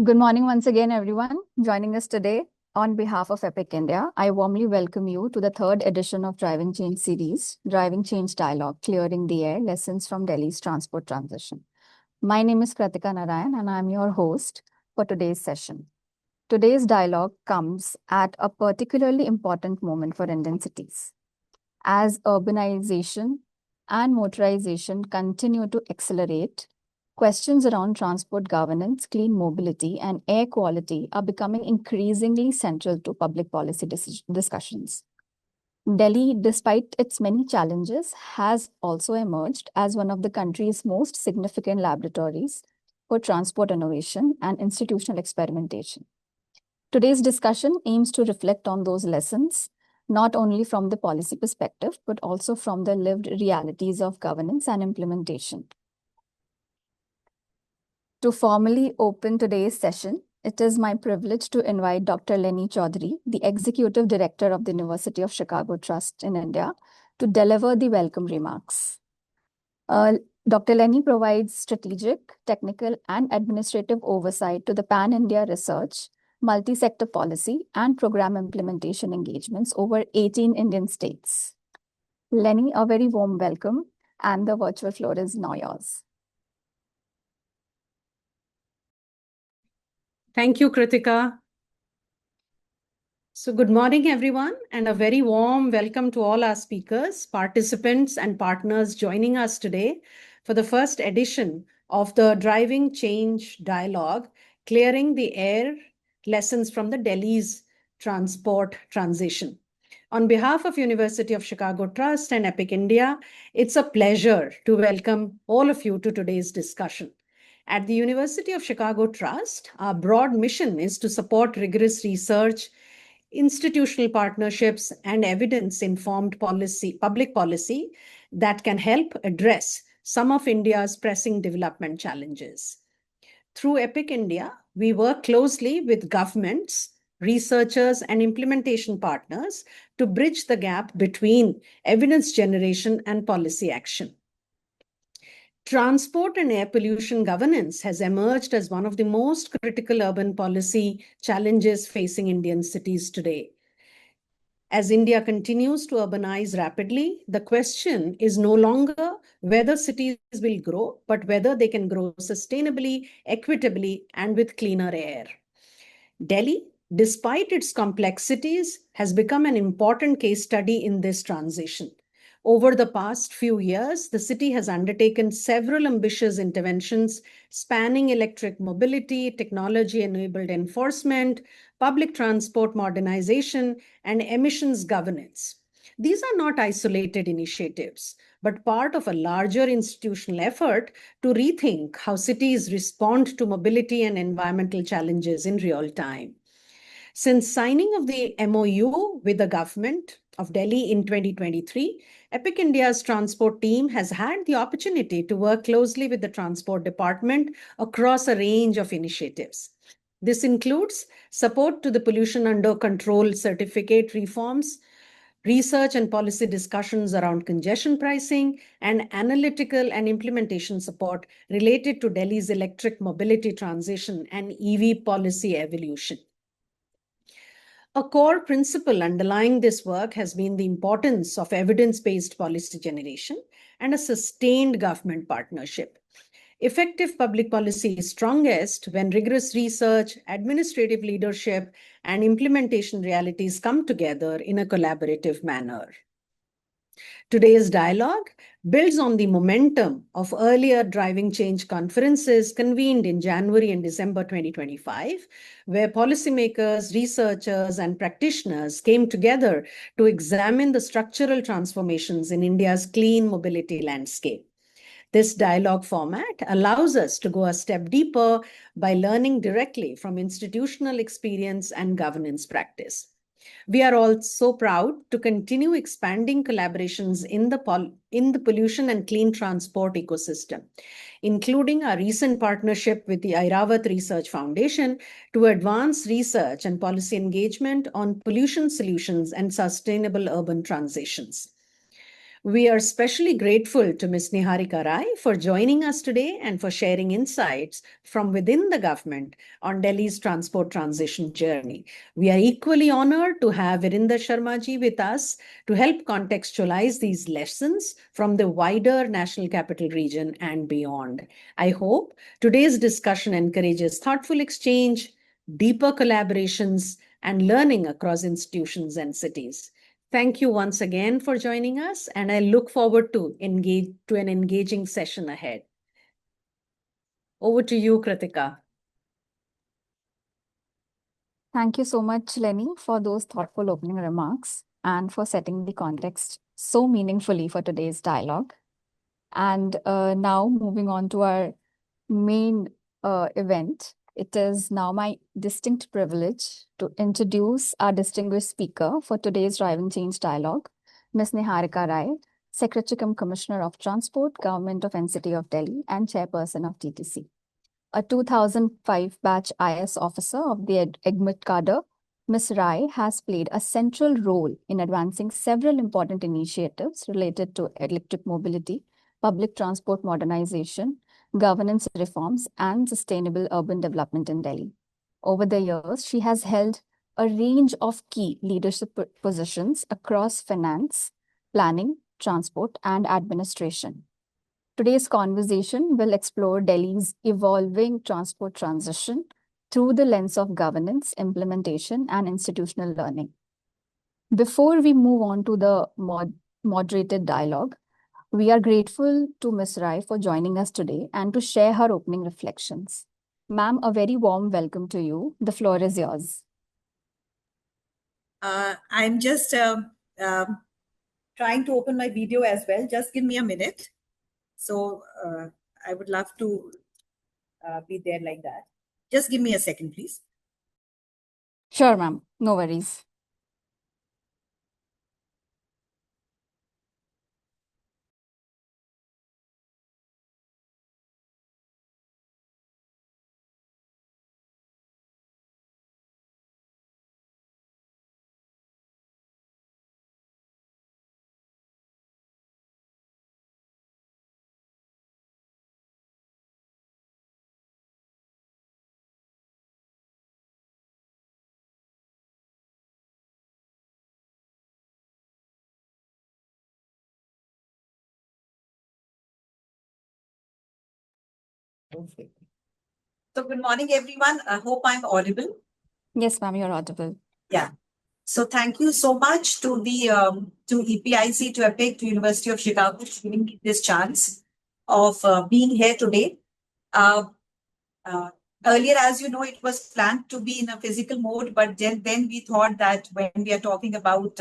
Good morning once again, everyone. Joining us today on behalf of Epic India, I warmly welcome you to the third edition of Driving Change series, Driving Change Dialogue, Clearing the Air, Lessons from Delhi's Transport Transition. My name is Niharika Rai, and I'm your host for today's session. Today's dialogue comes at a particularly important moment for Indian cities. As urbanization and motorization continue to accelerate, questions around transport governance, clean mobility, and air quality are becoming increasingly central to public policy discussions. Delhi, despite its many challenges, has also emerged as one of the country's most significant laboratories for transport innovation and institutional experimentation. Today's discussion aims to reflect on those lessons, not only from the policy perspective, but also from the lived realities of governance and implementation. To formally open today's session, it is my privilege to invite Dr. Lenny Chaudhary, the Executive Director of the University of Chicago Trust in India, to deliver the welcome remarks. Dr. Lenny provides strategic, technical, and administrative oversight to the pan-India research, multi-sector policy, and program implementation engagements over 18 Indian states. Lenny, a very warm welcome, and the virtual floor is now yours. Thank you, Kritika. So good morning, everyone, and a very warm welcome to all our speakers, participants, and partners joining us today for the first edition of the Driving Change Dialogue, Clearing the Air, Lessons from the Delhi's Transport Transition. On behalf of University of Chicago Trust and Epic India, it's a pleasure to welcome all of you to today's discussion. At the University of Chicago Trust, our broad mission is to support rigorous research, institutional partnerships, and evidence-informed public policy that can help address some of India's pressing development challenges. Through Epic India, we work closely with governments, researchers, and implementation partners to bridge the gap between evidence generation and policy action. Transport and air pollution governance has emerged as one of the most critical urban policy challenges facing Indian cities today. As India continues to urbanize rapidly, the question is no longer whether cities will grow, but whether they can grow sustainably, equitably, and with cleaner air. Delhi, despite its complexities, has become an important case study in this transition. Over the past few years, the city has undertaken several ambitious interventions spanning electric mobility, technology-enabled enforcement, public transport modernization, and emissions governance. These are not isolated initiatives, but part of a larger institutional effort to rethink how cities respond to mobility and environmental challenges in real time. Since signing of the MOU with the government of Delhi in 2023, Epic India's transport team has had the opportunity to work closely with the Transport Department across a range of initiatives. This includes support to the pollution under control certificate reforms, research and policy discussions around congestion pricing, and analytical and implementation support related to Delhi's electric mobility transition and EV policy evolution. A core principle underlying this work has been the importance of evidence-based policy generation and a sustained government partnership. Effective public policy is strongest when rigorous research, administrative leadership, and implementation realities come together in a collaborative manner. Today's dialogue builds on the momentum of earlier driving change conferences convened in January and December 2025, where policymakers, researchers, and practitioners came together to examine the structural transformations in India's clean mobility landscape. This dialogue format allows us to go a step deeper by learning directly from institutional experience and governance practice. We are also proud to continue expanding collaborations in the pollution and clean transport ecosystem, including our recent partnership with the Airavat Research Foundation to advance research and policy engagement on pollution solutions and sustainable urban transitions. We are especially grateful to Ms. Niharika Rai for joining us today and for sharing insights from within the government on Delhi's transport transition journey. We are equally honored to have Virinder Sharma ji with us to help contextualize these lessons from the wider National Capital Region and beyond. I hope today's discussion encourages thoughtful exchange, deeper collaborations, and learning across institutions and cities. Thank you once again for joining us, and I look forward to an engaging session ahead. Over to you, Kritika. Thank you so much, Lenny, for those thoughtful opening remarks and for setting the context so meaningfully for today's dialogue. And now moving on to our main event, it is now my distinct privilege to introduce our distinguished speaker for today's Driving Change Dialogue, Ms. Niharika Rai, Secretary-cum-Commissioner of Transport, Government of NCT of Delhi, and Chairperson of TTC. A 2005 batch IS officer of the EGMIT cadre, Ms. Rai has played a central role in advancing several important initiatives related to electric mobility, public transport modernization, governance reforms, and sustainable urban development in Delhi. Over the years, she has held a range of key leadership positions across finance, planning, transport, and administration. Today's conversation will explore Delhi's evolving transport transition through the lens of governance, implementation, and institutional learning. Before we move on to the moderated dialogue, we are grateful to Ms. Rai for joining us today and to share her opening reflections. Ma'am, a very warm welcome to you. The floor is yours. I'm just trying to open my video as well. Just give me a minute. So I would love to be there like that. Just give me a second, please. Sure, ma'am. No worries. Okay. So good morning, everyone. I hope I'm audible. Yes, ma'am, you're audible. Yeah. So thank you so much to the to EPIC, to EPIC, to University of Chicago for giving me this chance of being here today. Earlier, as you know, it was planned to be in a physical mode, but then we thought that when we are talking about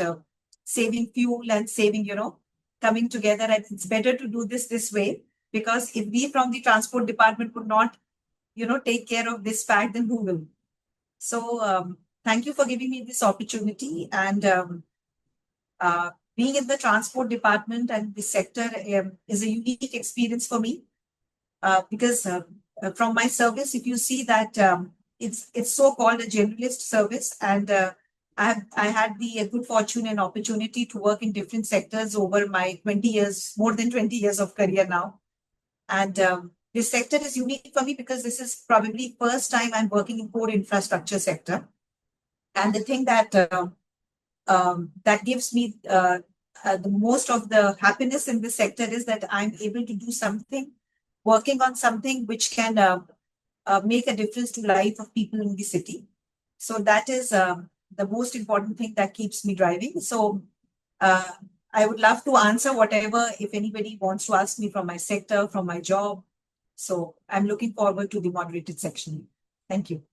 saving fuel and saving, coming together, and it's better to do this way, because if we from the transport department could not, take care of this fact, then who will? So thank you for giving me this opportunity. And being in the transport department and this sector is a unique experience for me because from my service, if you see that it's so called a generalist service, and I had the good fortune and opportunity to work in different sectors over my 20 years, more than 20 years of career now. And this sector is unique for me because this is probably first time I'm working in core infrastructure sector. And the thing that that gives me the most of the happiness in this sector is that I'm able to do something, working on something which can make a difference to life of people in the city. So that is the most important thing that keeps me driving. So I would love to answer whatever, if anybody wants to ask me from my sector, from my job. So I'm looking forward to the moderated section. Thank you.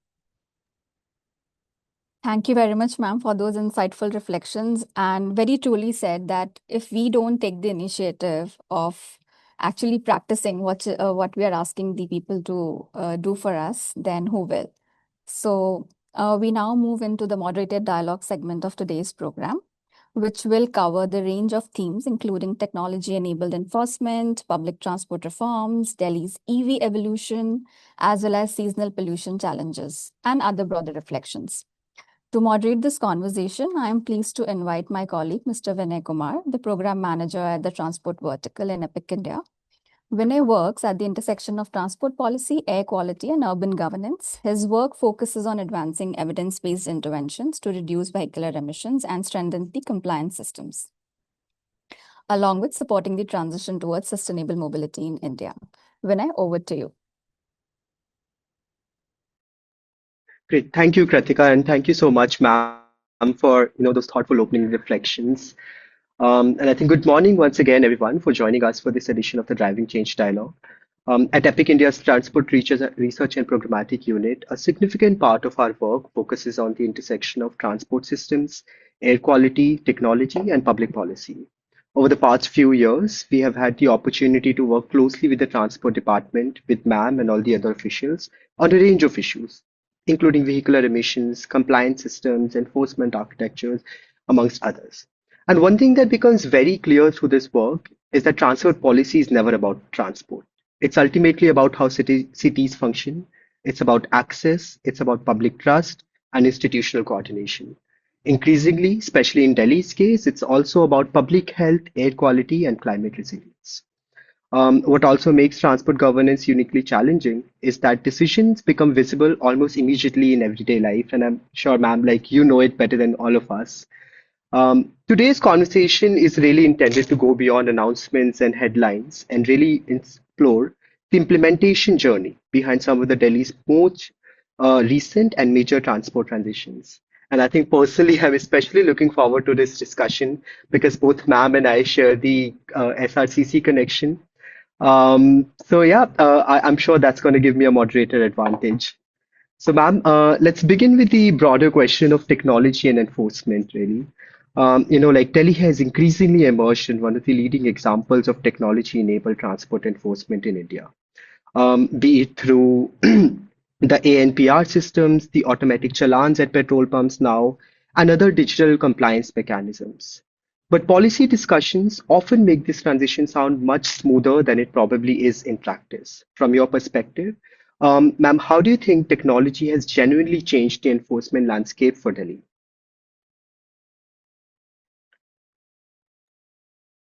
Thank you very much, ma'am, for those insightful reflections, and very truly said that if we don't take the initiative of actually practicing what we are asking the people to do for us, then who will? So we now move into the moderated dialogue segment of today's program, which will cover the range of themes, including technology-enabled enforcement, public transport reforms, Delhi's EV evolution, as well as seasonal pollution challenges, and other broader reflections. To moderate this conversation, I am pleased to invite my colleague, Mr. Vinay Kumar, the Program Manager at the Transport Vertical in EPIC India. Vinay works at the intersection of transport policy, air quality, and urban governance. His work focuses on advancing evidence-based interventions to reduce vehicular emissions and strengthen the compliance systems, along with supporting the transition towards sustainable mobility in India. Vinay, over to you. Great. Thank you, Kratika, and thank you so much, ma'am, for those thoughtful opening reflections. And I think good morning once again, everyone, for joining us for this edition of the Driving Change Dialogue. At EPIC India's Transport Research and Programmatic Unit, a significant part of our work focuses on the intersection of transport systems, air quality, technology, and public policy. Over the past few years, we have had the opportunity to work closely with the Transport Department, with MAM and all the other officials on a range of issues, including vehicular emissions, compliance systems, enforcement architectures, amongst others. And one thing that becomes very clear through this work is that transport policy is never about transport. It's ultimately about how cities function. It's about access, it's about public trust and institutional coordination. Increasingly, especially in Delhi's case, it's also about public health, air quality, and climate resilience. What also makes transport governance uniquely challenging is that decisions become visible almost immediately in everyday life. And I'm sure, ma'am, like you know it better than all of us. Today's conversation is really intended to go beyond announcements and headlines and really explore the implementation journey behind some of the Delhi's most recent and major transport transitions. And I think personally, I'm especially looking forward to this discussion because both ma'am and I share the SRCC connection. I'm sure that's going to give me a moderator advantage. So, ma'am, let's begin with the broader question of technology and enforcement, really. Like Delhi has increasingly emerged in one of the leading examples of technology-enabled transport enforcement in India, be it through the ANPR systems, the automatic challans at petrol pumps now, and other digital compliance mechanisms. But policy discussions often make this transition sound much smoother than it probably is in practice. From your perspective, ma'am, how do you think technology has genuinely changed the enforcement landscape for Delhi?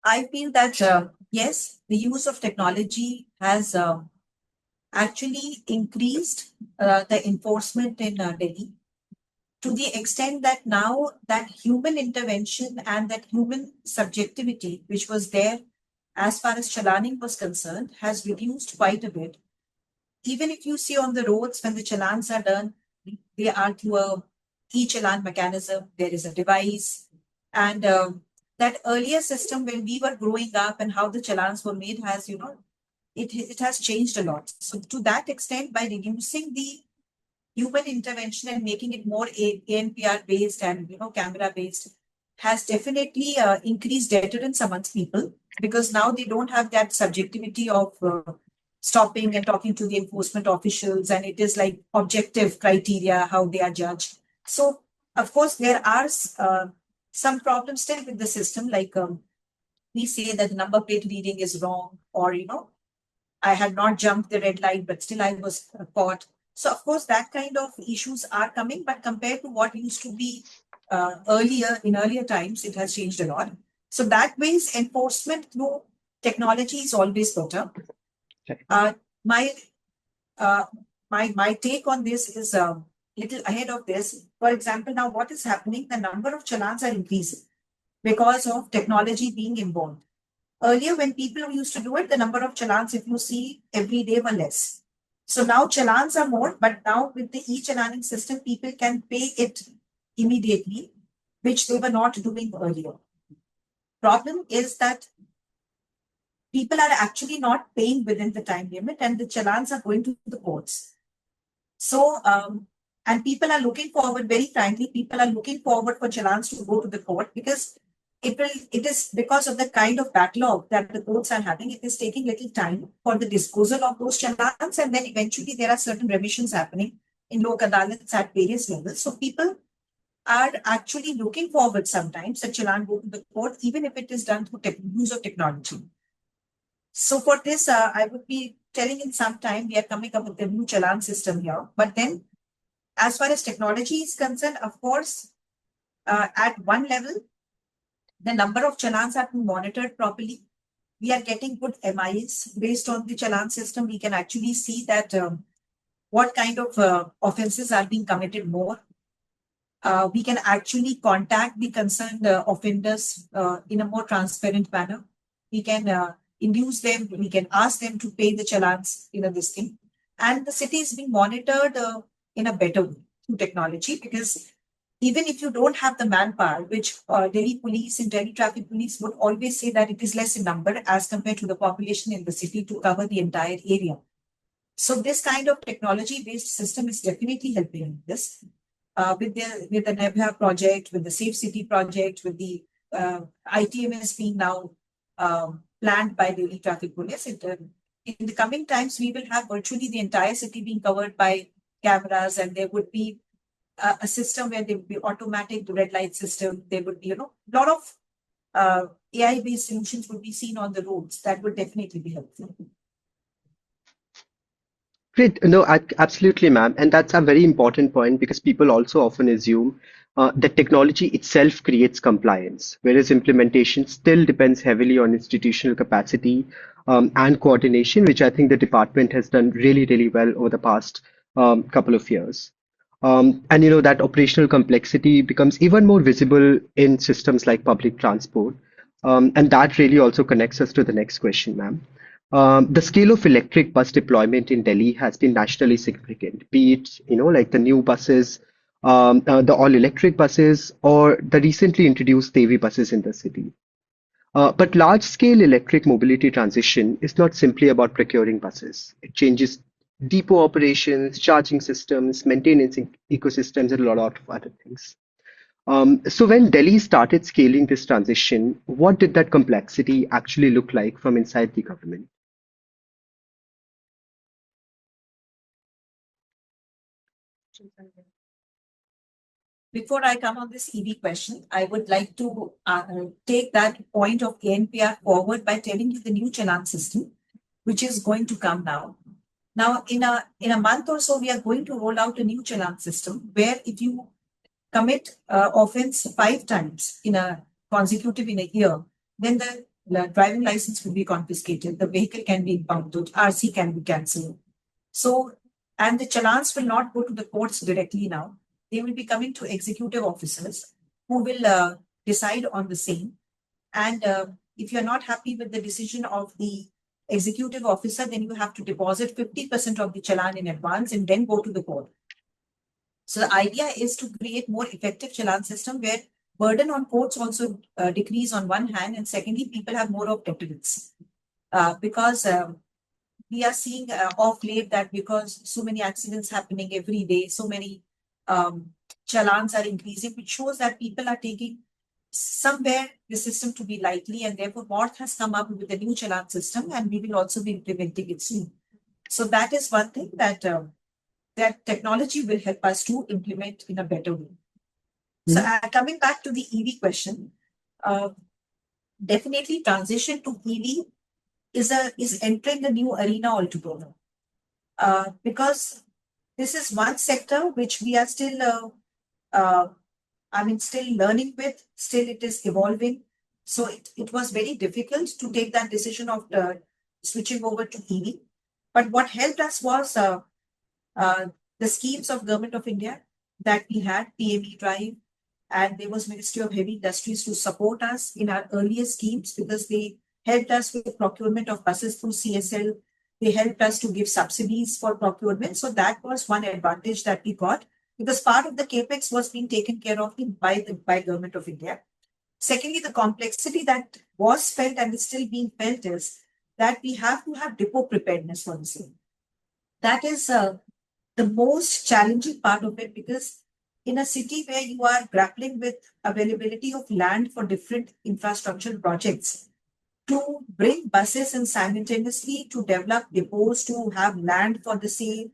I feel that, yes, the use of technology has actually increased the enforcement in Delhi to the extent that now that human intervention and that human subjectivity, which was there as far as chalaning was concerned, has reduced quite a bit. Even if you see on the roads when the challans are done, they are through a e-challan mechanism. There is a device, and that earlier system when we were growing up and how the challans were made has, it has changed a lot. So to that extent, by reducing the human intervention and making it more ANPR based and camera based, has definitely increased deterrence amongst people, because now they don't have that subjectivity of stopping and talking to the enforcement officials, and it is like objective criteria how they are judged. So of course there are some problems still with the system, like we say that the number plate reading is wrong, or I had not jumped the red light but still I was caught. So of course that kind of issues are coming, but compared to what used to be earlier times, it has changed a lot. So that means enforcement through technology is always better. My take on this is little ahead of this. For example, now what is happening? The number of challans are increasing because of technology being involved. Earlier, when people used to do it, the number of challans, if you see, every day were less. So now challans are more, but now with the e-challaning system, people can pay it immediately, which they were not doing earlier. Problem is that people are actually not paying within the time limit, and the challans are going to the courts. So, and people are looking forward, very frankly, people are looking forward for challans to go to the court, because it is because of the kind of backlog that the courts are having. It is taking little time for the disposal of those challans, and then eventually there are certain revisions happening in lok adalats at various levels. So people are actually looking forward sometimes that challan go to the court, even if it is done through use of technology. So for this, I would be telling in some time we are coming up with a new challan system here. But then As far as technology is concerned, of course, at one level, the number of challans are monitored properly. We are getting good MIs based on the challan system. We can actually see that what kind of offenses are being committed more. We can actually contact the concerned offenders in a more transparent manner. We can induce them, we can ask them to pay the challans in this thing. And the city is being monitored in a better way through technology, because even if you don't have the manpower, which Delhi police and Delhi traffic police would always say that it is less in number as compared to the population in the city to cover the entire area. So this kind of technology-based system is definitely helping in this. With the Nebha project, with the Safe City project, with the ITMS being now planned by Delhi traffic police, in the coming times, we will have virtually the entire city being covered by cameras, and there would be a system where there would be automatic red light system. There would be, a lot of AI-based solutions would be seen on the roads. That would definitely be helpful. Great. No, absolutely, ma'am. And that's a very important point because people also often assume that technology itself creates compliance, whereas implementation still depends heavily on institutional capacity and coordination, which I think the department has done really, really well over the past couple of years. And that operational complexity becomes even more visible in systems like public transport. And that really also connects us to the next question, ma'am. The scale of electric bus deployment in Delhi has been nationally significant, be it, like the new buses, the all-electric buses, or the recently introduced Devi buses in the city. But large-scale electric mobility transition is not simply about procuring buses. It changes depot operations, charging systems, maintenance ecosystems, and a lot of other things. So when Delhi started scaling this transition, what did that complexity actually look like from inside the government? Before I come on this EV question, I would like to take that point of ANPR forward by telling you the new challan system, which is going to come now. Now, in a month or so, we are going to roll out a new challan system where if you commit offense 5 times in a year, then the driving license will be confiscated. The vehicle can be impounded, RC can be cancelled. So, and the challans will not go to the courts directly now. They will be coming to executive officers who will decide on the same. And if you're not happy with the decision of the executive officer, then you have to deposit 50% of the challan in advance and then go to the court. So the idea is to create more effective challan system where burden on courts also decrease on one hand, and secondly, people have more of deterrence. Because we are seeing of late that because so many accidents happening every day, so many challans are increasing, which shows that people are taking somewhere the system to be lightly, and therefore Govt has come up with a new challan system, and we will also be implementing it soon. So that is one thing that that technology will help us to implement in a better way. So coming back to the EV question, definitely transition to EV is entering a new arena altogether. Because this is one sector which we are still, still learning with, still it is evolving. So it was very difficult to take that decision of switching over to EV. But what helped us was the schemes of Government of India that we had, PME Drive, and there was Ministry of Heavy Industries to support us in our earlier schemes because they helped us with procurement of buses through CSL. They helped us to give subsidies for procurement. So that was one advantage that we got because part of the capex was being taken care of by Government of India. Secondly, the complexity that was felt and is still being felt is that we have to have depot preparedness for the same. That is the most challenging part of it because in a city where you are grappling with availability of land for different infrastructure projects, to bring buses and simultaneously to develop depots, to have land for the same,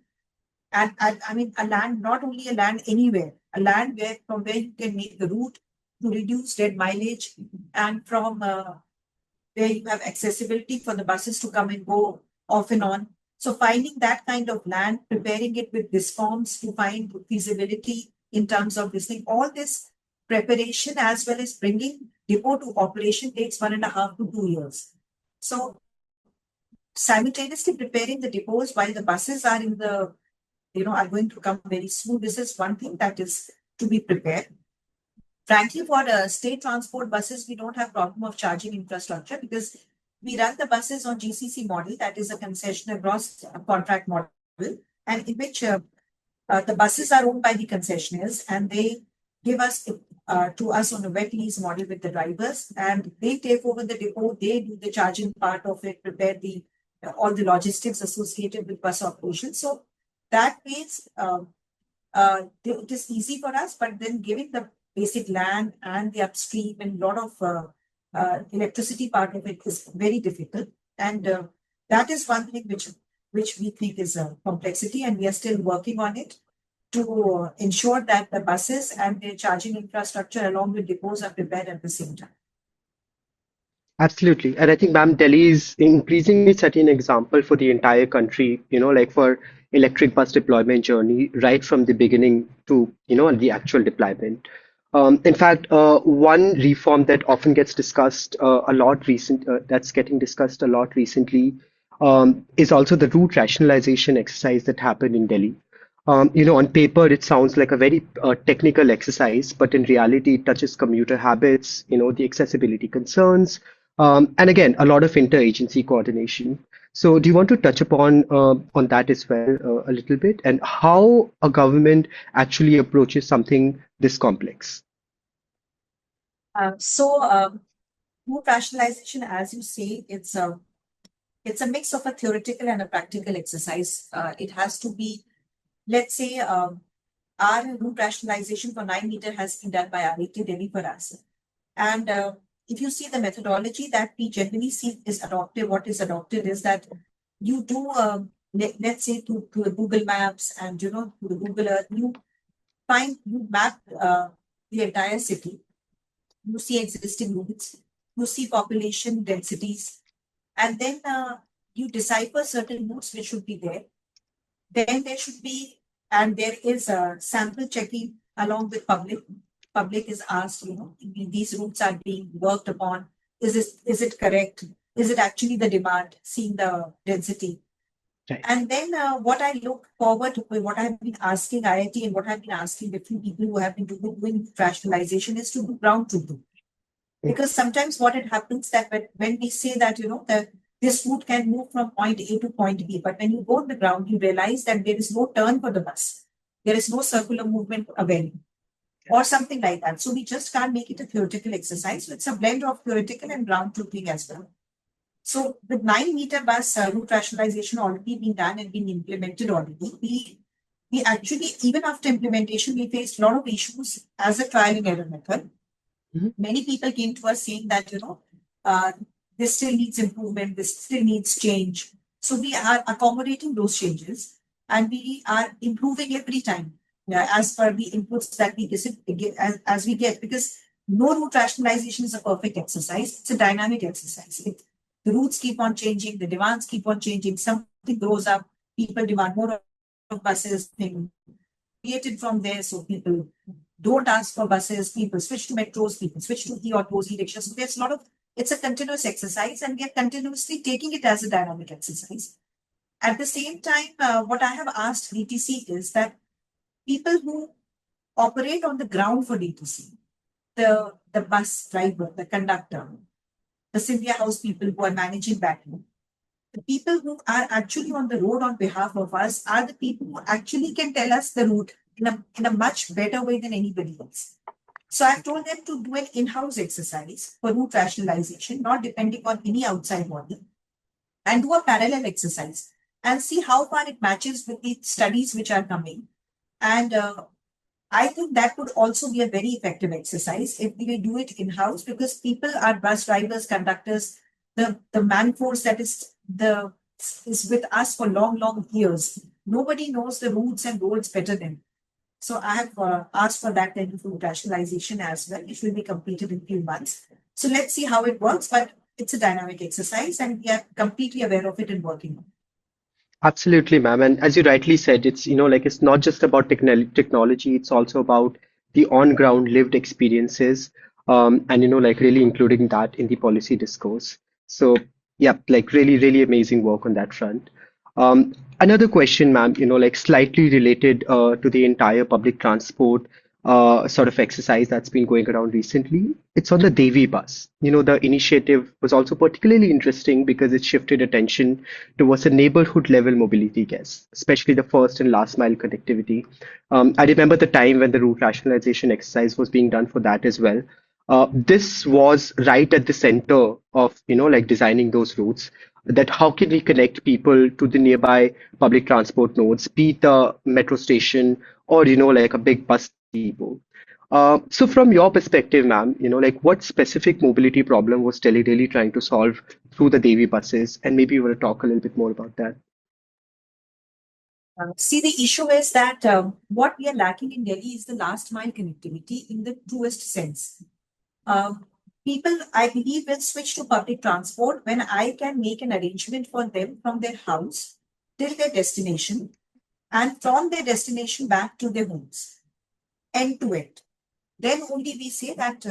and a land, not only a land anywhere, a land from where you can make the route to reduce dead mileage, and from where you have accessibility for the buses to come and go off and on. So finding that kind of land, preparing it with discoms to find feasibility in terms of this thing, all this preparation as well as bringing depot to operation takes 1.5 to 2 years. So simultaneously preparing the depots while the buses are in the, are going to come very soon. This is one thing that is to be prepared. Frankly, for state transport buses, we don't have problem of charging infrastructure because we run the buses on GCC model, that is a concessionaire gross contract model, and in which the buses are owned by the concessionaires and they give us to us on a wet lease model with the drivers, and they take over the depot, they do the charging part of it, prepare the all the logistics associated with bus operation. So that means it is easy for us, but then giving the basic land and the upstream and a lot of electricity part of it is very difficult. And that is one thing which we think is a complexity, and we are still working on it to ensure that the buses and their charging infrastructure along with depots are prepared at the same time. Absolutely. And I think, ma'am, Delhi is increasingly setting an example for the entire country, like for electric bus deployment journey, right from the beginning to, the actual deployment. In fact, one reform that often gets discussed that's getting discussed a lot recently, is also the route rationalization exercise that happened in Delhi. On paper, it sounds like a very technical exercise, but in reality, it touches commuter habits, the accessibility concerns, and again, a lot of interagency coordination. So, do you want to touch upon on that as well a little bit, and how a government actually approaches something this complex? Route rationalization, as you say, it's a mix of a theoretical and a practical exercise. It has to be, let's say, our route rationalization for 9-meter has been done by IIT Delhi for us. And if you see the methodology that we generally see is adopted, what is adopted is that you do, let's say, to Google Maps and, to the Google Earth, you map the entire city. You see existing routes, you see population densities, and then you decipher certain routes which should be there. Then there should be, and there is a sample checking along with public. Public is asked, these routes are being worked upon. Is it correct? Is it actually the demand, seeing the density? Right. And then what I look forward to, what I have been asking IIT and what I've been asking different people who have been doing rationalization is to do ground truth. Because sometimes what it happens that when we say that, that this route can move from point A to point B, but when you go on the ground, you realize that there is no turn for the bus. There is no circular movement available or something like that. So we just can't make it a theoretical exercise. So it's a blend of theoretical and ground truthing as well. So with 9-meter bus route rationalization already being done and being implemented already, we actually, even after implementation, we faced a lot of issues as a trial and error method. Mm-hmm. Many people came to us saying that, this still needs improvement, this still needs change. So we are accommodating those changes and we are improving every time as per the inputs that we get as we get, because no route rationalization is a perfect exercise. It's a dynamic exercise. The routes keep on changing, the demands keep on changing, something grows up, people demand more of buses, being created from there, so people don't ask for buses, people switch to metros, people switch to e-autos, e-rickshaws. So there's it's a continuous exercise and we are continuously taking it as a dynamic exercise. At the same time, what I have asked DTC is that people who operate on the ground for DTC, the bus driver, the conductor, the Scindia House people who are managing that, the people who are actually on the road on behalf of us are the people who actually can tell us the route in a much better way than anybody else. So I've told them to do an in-house exercise for route rationalization, not depending on any outside body, and do a parallel exercise and see how far it matches with the studies which are coming. And I think that would also be a very effective exercise if we do it in-house, because people are bus drivers, conductors, the man force that is with us for long years. Nobody knows the routes and roads better than. So I have asked for that kind of route rationalization as well, which will be completed in a few months. So let's see how it works, but it's a dynamic exercise and we are completely aware of it and working on it. Absolutely, ma'am. And as you rightly said, it's, like it's not just about technology, it's also about the on-ground lived experiences, and, like really including that in the policy discourse. So, yeah, like really, really amazing work on that front. Another question, ma'am, like slightly related to the entire public transport sort of exercise that's been going around recently. It's on the Devi bus. The initiative was also particularly interesting because it shifted attention towards a neighborhood level mobility guess, especially the first and last mile connectivity. I remember the time when the route rationalization exercise was being done for that as well. This was right at the center of, like designing those routes. That how can we connect people to the nearby public transport nodes, be it a metro station or, like a big bus depot. So from your perspective, ma'am, like what specific mobility problem was Delhi really trying to solve through the Devi buses? And maybe you want to talk a little bit more about that. See, the issue is that what we are lacking in Delhi is the last mile connectivity in the truest sense. People, I believe, will switch to public transport when I can make an arrangement for them from their house till their destination and from their destination back to their homes, end to end. Then only we say that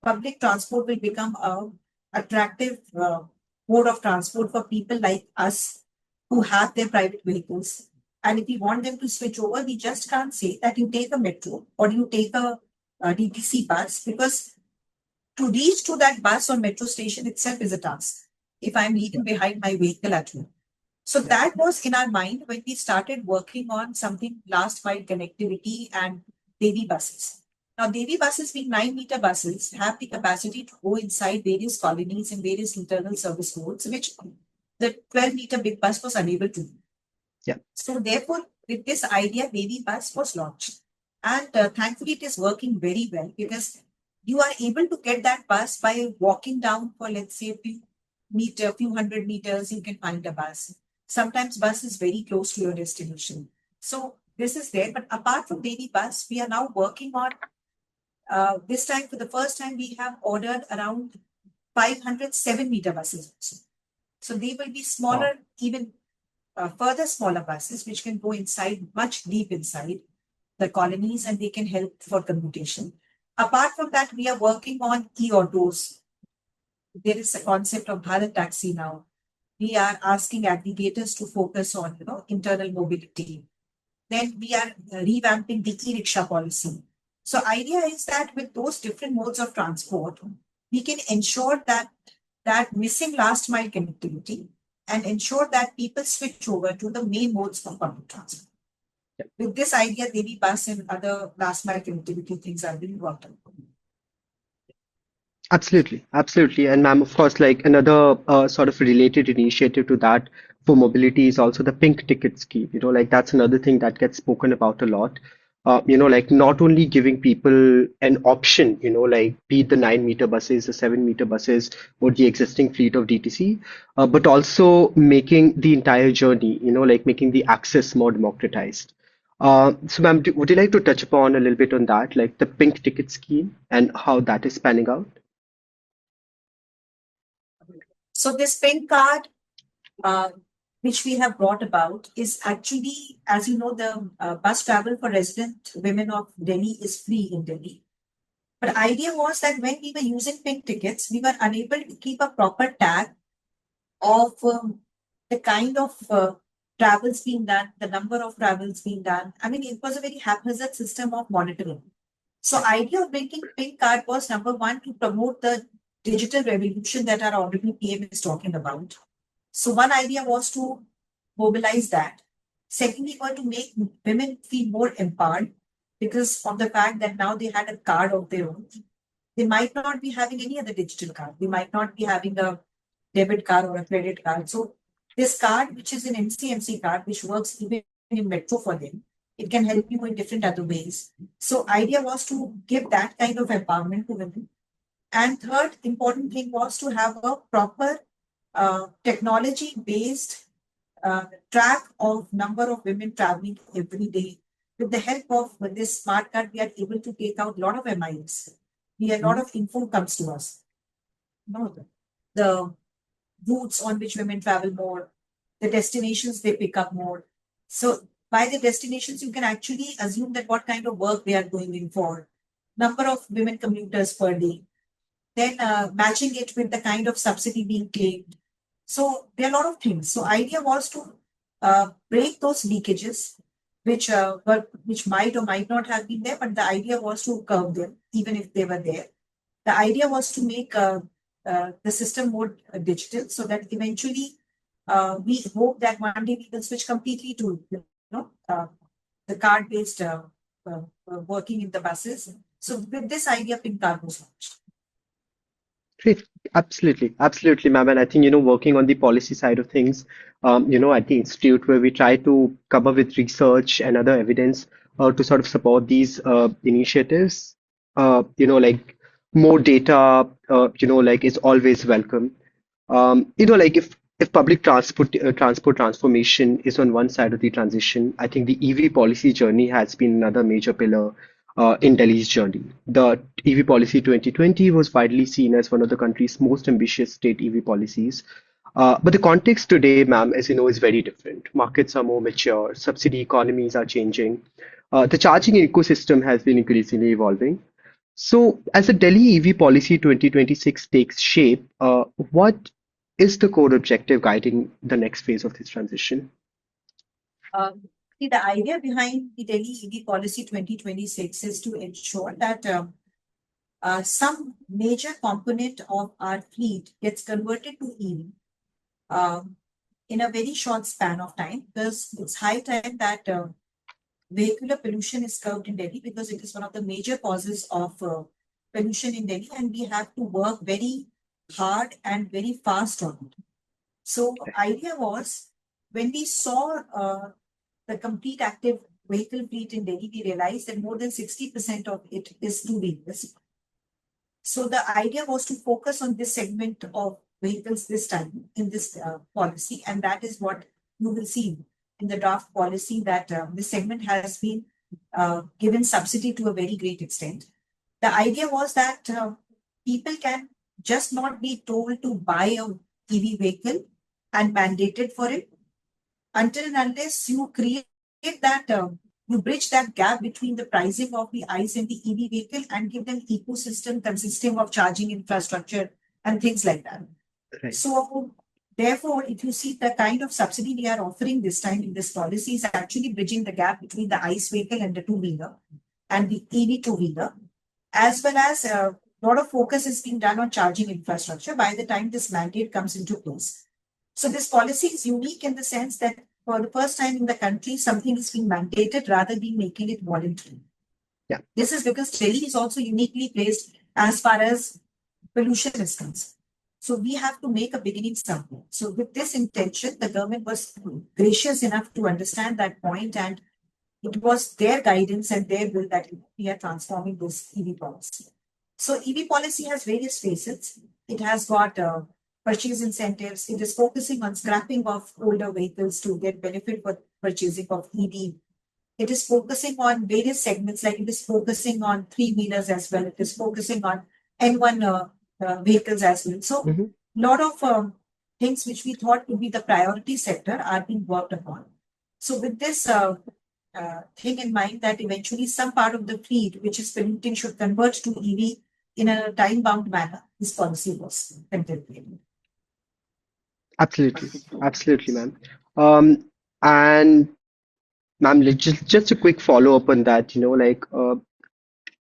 public transport will become a attractive mode of transport for people like us who have their private vehicles. And if we want them to switch over, we just can't say that you take a metro or you take a DTC bus, because to reach to that bus or metro station itself is a task if I'm leaving behind my vehicle at home. So that was in our mind when we started working on something last mile connectivity and Devi buses. Now, Devi buses, being 9-meter buses, have the capacity to go inside various colonies and various internal service roads, which the 12-meter big bus was unable to do. Yeah. So therefore, with this idea, Devi bus was launched. And thankfully, it is working very well because you are able to get that bus by walking down for, let's say, a few hundred meters, you can find a bus. Sometimes bus is very close to your destination. So this is there. But apart from Devi bus, we are now working on this time, for the first time, we have ordered around 500 7-meter buses. So they will be smaller, even further smaller buses, which can go inside, much deep inside the colonies, and they can help for commutation. Apart from that, we are working on e-autos. There is a concept of Bharat Taxi now. We are asking aggregators to focus on, internal mobility. Then we are revamping the e-rickshaw policy. So idea is that with those different modes of transport, we can ensure that missing last mile connectivity and ensure that people switch over to the main modes of public transport. With this idea, Devi bus and other last mile connectivity things are being worked on. Absolutely, absolutely. And ma'am, of course, like another sort of related initiative to that for mobility is also the pink ticket scheme. Like that's another thing that gets spoken about a lot. Like not only giving people an option, like be it the 9-meter buses, the 7-meter buses, or the existing fleet of DTC, but also making the entire journey, like making the access more democratized. So ma'am, would you like to touch upon a little bit on that, like the pink ticket scheme and how that is panning out? So this pink card, which we have brought about, is actually, as you know, the bus travel for resident women of Delhi is free in Delhi. But the idea was that when we were using pink tickets, we were unable to keep a proper tag of the kind of travels being done, the number of travels being done. I mean, it was a very haphazard system of monitoring. So idea of making pink card was, number one, to promote the digital revolution that our honorable PM is talking about. So one idea was to mobilize that. Secondly, was to make women feel more empowered because of the fact that now they had a card of their own. They might not be having any other digital card. They might not be having a debit card or a credit card. So this card, which is an NCMC card, which works even in metro for them, it can help you in different other ways. So idea was to give that kind of empowerment to women. And third important thing was to have a proper technology-based track of number of women traveling every day. With the help of this smart card, we are able to take out a lot of MIs. A lot of info comes to us. The routes on which women travel more, the destinations they pick up more. So by the destinations, you can actually assume that what kind of work they are going in for, number of women commuters per day, then matching it with the kind of subsidy being claimed. So there are a lot of things. So idea was to break those leakages, which might or might not have been there, but the idea was to curb them, even if they were there. The idea was to make the system more digital, so that eventually we hope that one day we will switch completely to the card-based working in the buses. So with this idea, Pink Card was launched. Great. Absolutely. Absolutely, ma'am. And I think, working on the policy side of things, at the institute where we try to come up with research and other evidence to sort of support these initiatives, like more data, like is always welcome. Like if public transport transformation is on one side of the transition, I think the EV policy journey has been another major pillar in Delhi's journey. The EV policy 2020 was widely seen as one of the country's most ambitious state EV policies. But the context today, ma'am, as you know, is very different. Markets are more mature, subsidy economies are changing. The charging ecosystem has been increasingly evolving. So, as the Delhi EV policy 2026 takes shape, what is the core objective guiding the next phase of this transition? See, the idea behind the Delhi EV policy 2026 is to ensure that some major component of our fleet gets converted to EV in a very short span of time, because it's high time that vehicular pollution is curbed in Delhi, because it is one of the major causes of pollution in Delhi, and we have to work very hard and very fast on it. So idea was, when we saw the complete active vehicle fleet in Delhi, we realized that more than 60% of it is two-wheelers. So the idea was to focus on this segment of vehicles this time in this policy, and that is what you will see in the draft policy, that this segment has been given subsidy to a very great extent. The idea was that people can just not be told to buy a EV vehicle and mandated for it, until and unless you create that, you bridge that gap between the pricing of the ICE and the EV vehicle and give them ecosystem consisting of charging infrastructure and things like that. Right. So therefore, if you see the kind of subsidy we are offering this time in this policy is actually bridging the gap between the ICE vehicle and the two-wheeler and the EV two-wheeler, as well as a lot of focus is being done on charging infrastructure by the time this mandate comes into place. So this policy is unique in the sense that for the first time in the country, something is being mandated rather than making it voluntary. Yeah. This is because Delhi is also uniquely placed as far as pollution is concerned. So we have to make a beginning somewhere. So with this intention, the government was gracious enough to understand that point, and it was their guidance and their will that we are transforming this EV policy. So EV policy has various facets. It has got purchase incentives. It is focusing on scrapping of older vehicles to get benefit for purchasing of EV. It is focusing on various segments, like it is focusing on three-wheelers as well. It is focusing on N1 vehicles as well. So a lot of things which we thought would be the priority sector are being worked upon. So with this thing in mind, that eventually some part of the fleet which is polluting should convert to EV in a time-bound manner, this policy was contemplated. Absolutely. Absolutely, ma'am. And ma'am, just a quick follow-up on that,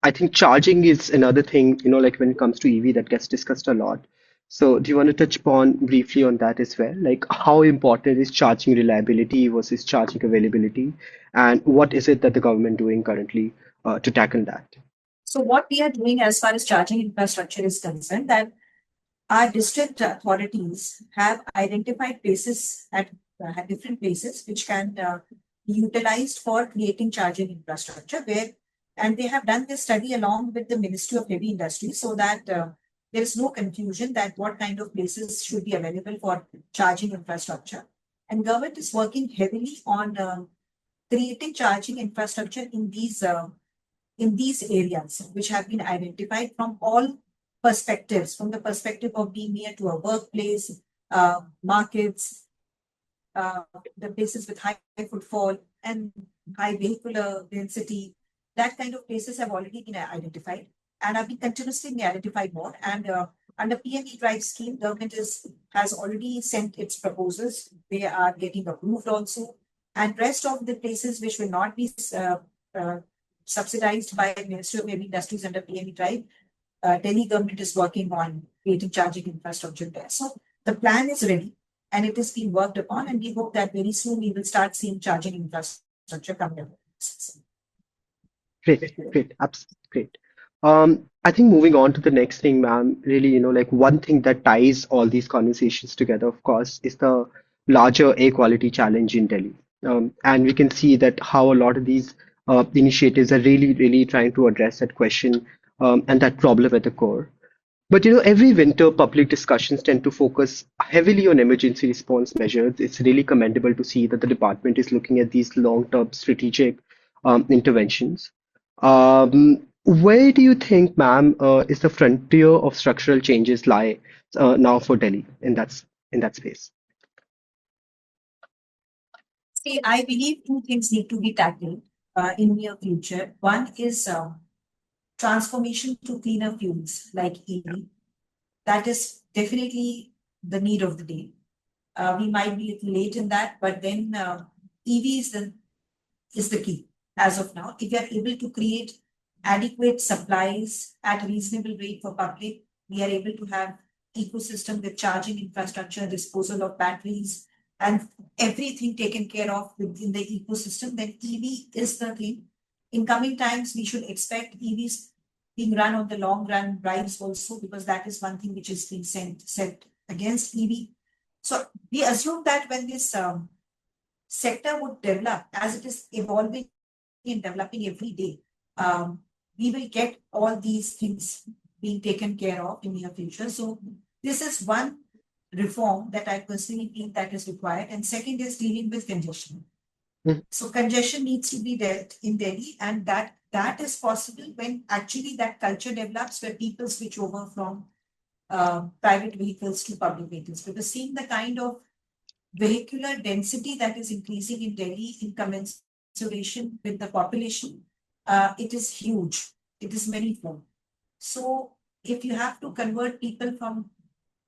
I think charging is another thing, like when it comes to EV that gets discussed a lot. So do you want to touch upon briefly on that as well? Like how important is charging reliability versus charging availability? And what is it that the government doing currently to tackle that? So what we are doing as far as charging infrastructure is concerned, that our district authorities have identified places at different places which can be utilized for creating charging infrastructure, and they have done this study along with the Ministry of Heavy Industry, so that there is no confusion that what kind of places should be available for charging infrastructure. And government is working heavily on creating charging infrastructure in these areas which have been identified from all perspectives, from the perspective of being near to a workplace, markets, the places with high footfall and high vehicular density, that kind of places have already been identified and have been continuously being identified more. And under PME Drive scheme, government has already sent its proposals. They are getting approved also. And rest of the places which will not be subsidized by Ministry of Heavy Industries under PME Drive, Delhi government is working on creating charging infrastructure there. So the plan is ready and it is being worked upon, and we hope that very soon we will start seeing charging infrastructure coming up. Great, great, absolutely great. I think moving on to the next thing, ma'am, really, like one thing that ties all these conversations together, of course, is the larger air quality challenge in Delhi. And we can see that how a lot of these initiatives are really, really trying to address that question and that problem at the core. But every winter public discussions tend to focus heavily on emergency response measures. It's really commendable to see that the department is looking at these long-term strategic interventions. Where do you think, ma'am, is the frontier of structural changes lie now for Delhi in that space? See, I believe two things need to be tackled in near future. One is transformation to cleaner fuels like EV. That is definitely the need of the day. We might be a little late in that, but then EV is the key as of now. If you are able to create adequate supplies at a reasonable rate for public, we are able to have ecosystem with charging infrastructure, disposal of batteries, and everything taken care of within the ecosystem, then EV is the thing. In coming times, we should expect EVs being run on the long run drives also, because that is one thing which is being set against EV. So we assume that when this sector would develop, as it is evolving and developing every day, we will get all these things being taken care of in the near future. So this is one reform that I personally think that is required. And second is dealing with congestion. So congestion needs to be dealt in Delhi, and that is possible when actually that culture develops, where people switch over from private vehicles to public vehicles. Because seeing the kind of vehicular density that is increasing in Delhi in commensuration with the population, it is huge. It is manifold. So if you have to convert people from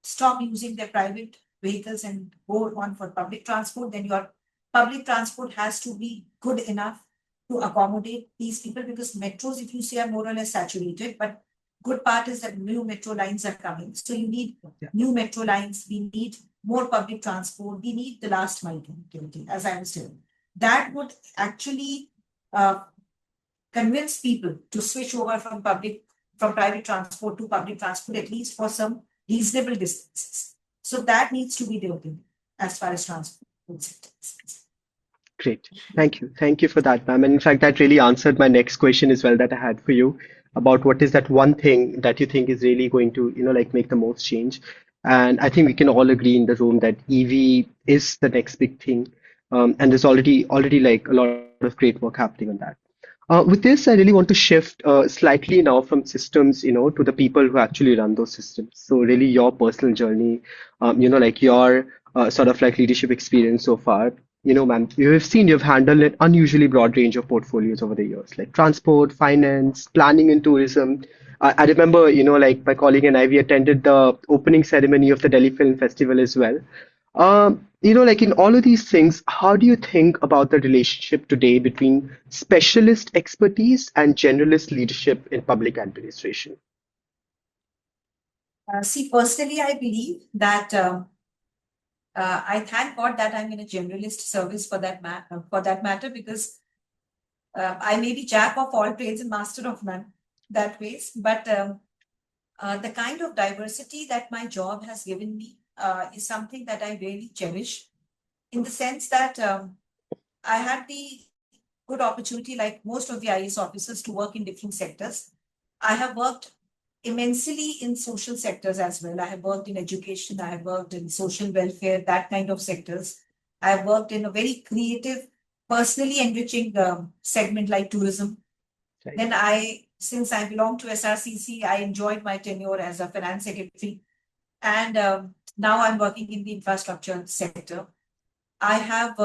stop using their private vehicles and go on for public transport, then your public transport has to be good enough to accommodate these people, because metros, if you see, are more or less saturated, but good part is that new metro lines are coming. So you need new metro lines, we need more public transport, we need the last mile connectivity, as I was telling. That would actually convince people to switch over from private transport to public transport, at least for some reasonable distances. So that needs to be dealt with as far as transport is. Great. Thank you. Thank you for that, ma'am. And in fact, that really answered my next question as well that I had for you about what is that one thing that you think is really going to, like make the most change. And I think we can all agree in the room that EV is the next big thing. And there's already like a lot of great work happening on that. With this, I really want to shift slightly now from systems, to the people who actually run those systems. So really your personal journey, like your sort of like leadership experience so far. Ma'am, you've seen you've handled an unusually broad range of portfolios over the years, like transport, finance, planning and tourism. I remember, like my colleague and I, we attended the opening ceremony of the Delhi Film Festival as well. Like in all of these things, how do you think about the relationship today between specialist expertise and generalist leadership in public administration? See, personally, I believe that I thank God that I'm in a generalist service for that matter, because I may be jack of all trades and master of none that ways. But the kind of diversity that my job has given me is something that I really cherish, in the sense that I had the good opportunity, like most of the IAS officers, to work in different sectors. I have worked immensely in social sectors as well. I have worked in education, I have worked in social welfare, that kind of sectors. I have worked in a very creative, personally enriching segment like tourism. Right. Then since I belong to SRCC, I enjoyed my tenure as a finance secretary. And now I'm working in the infrastructure sector. I have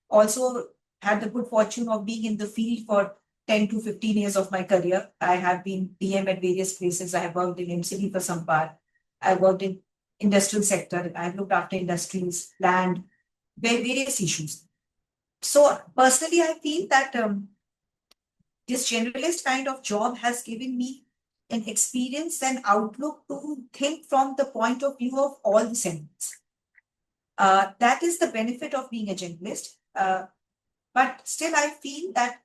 also had the good fortune of being in the field for 10 to 15 years of my career. I have been PM at various places. I have worked in MCD for some part. I worked in industrial sector. I've looked after industries, land, various issues. So personally, I feel that this generalist kind of job has given me an experience and outlook to think from the point of view of all the segments. That is the benefit of being a generalist. But still, I feel that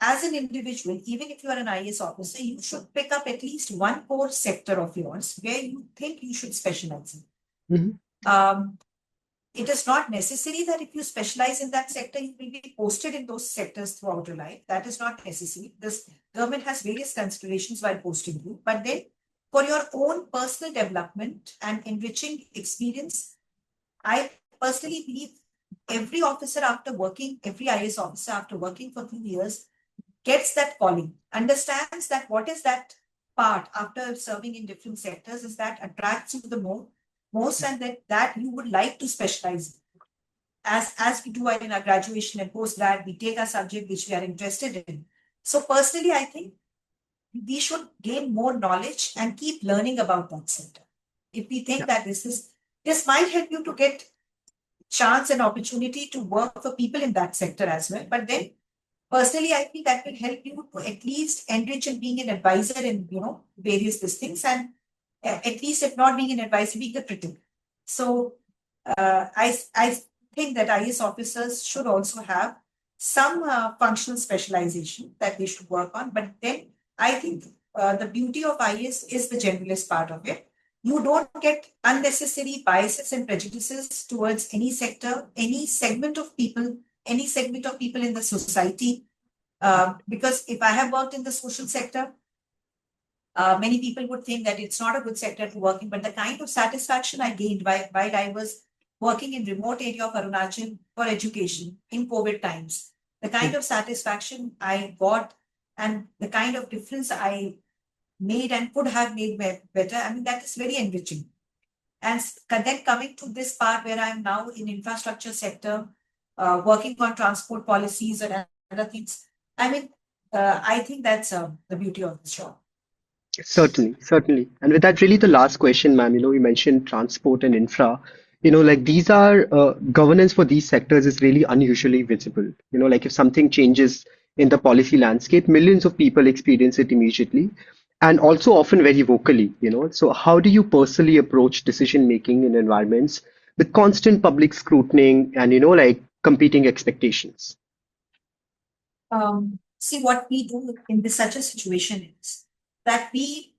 as an individual, even if you are an IAS officer, you should pick up at least one core sector of yours where you think you should specialize in. It is not necessary that if you specialize in that sector, you will be posted in those sectors throughout your life. That is not necessary. This government has various considerations while posting you. But then for your own personal development and enriching experience, I personally believe every officer after working, every IAS officer after working for 2 years gets that calling, understands that what is that part after serving in different sectors is that attracts you the most and that you would like to specialize in. As we do in our graduation and post-grad, we take a subject which we are interested in. So personally, I think we should gain more knowledge and keep learning about that sector. If we think that this might help you to get chance and opportunity to work for people in that sector as well. But then personally, I think that will help you to at least enrich in being an advisor in, various things, and at least if not being an advisor, being a critic. So I think that IAS officers should also have some functional specialization that they should work on. But then I think the beauty of IAS is the generalist part of it. You don't get unnecessary biases and prejudices towards any sector, any segment of people in the society. Because if I have worked in the social sector, many people would think that it's not a good sector to work in, but the kind of satisfaction I gained while I was working in remote area of Arunachal for education in COVID times, the kind of satisfaction I got and the kind of difference I made and could have made better, I mean, that is very enriching. And then coming to this part where I'm now in infrastructure sector, working on transport policies and other things, I mean, I think that's the beauty of this job. Certainly, certainly. And with that, really the last question, ma'am, you mentioned transport and infra. Like these are governance for these sectors is really unusually visible. Like if something changes in the policy landscape, millions of people experience it immediately and also often very vocally. So how do you personally approach decision making in environments with constant public scrutiny and, like competing expectations? See, what we do in such a situation is that we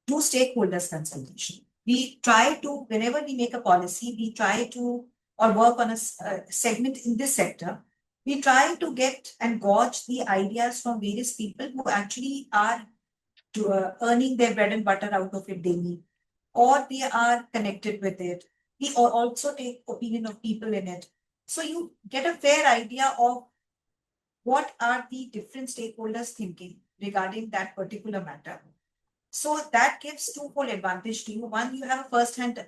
do stakeholders consultation. We try to, whenever we make a policy, we try to, or work on a segment in this sector, we try to get and gauge the ideas from various people who actually are earning their bread and butter out of it daily, or they are connected with it. We also take opinion of people in it. So you get a fair idea of what are the different stakeholders thinking regarding that particular matter. So that gives twofold advantage to you. One, you have a first-hand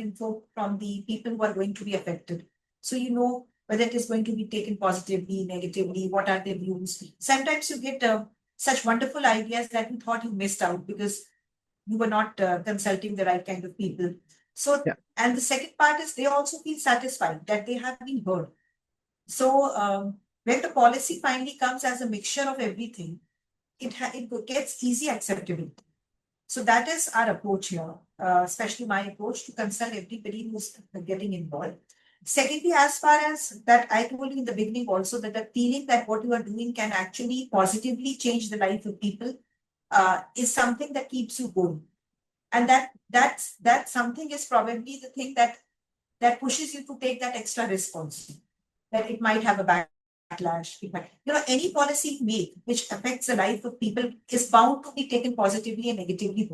info from the people who are going to be affected. So you know whether it is going to be taken positively, negatively, what are their views. Sometimes you get such wonderful ideas that you thought you missed out because you were not consulting the right kind of people. So, and the second part is they also feel satisfied that they have been heard. So when the policy finally comes as a mixture of everything, it gets easy acceptability. So that is our approach here, especially my approach to consult everybody who's getting involved. Secondly, as far as that, I told you in the beginning also that the feeling that what you are doing can actually positively change the life of people is something that keeps you going. And that something is probably the thing that pushes you to take that extra response, that it might have a backlash. Any policy you make which affects the life of people is bound to be taken positively and negatively,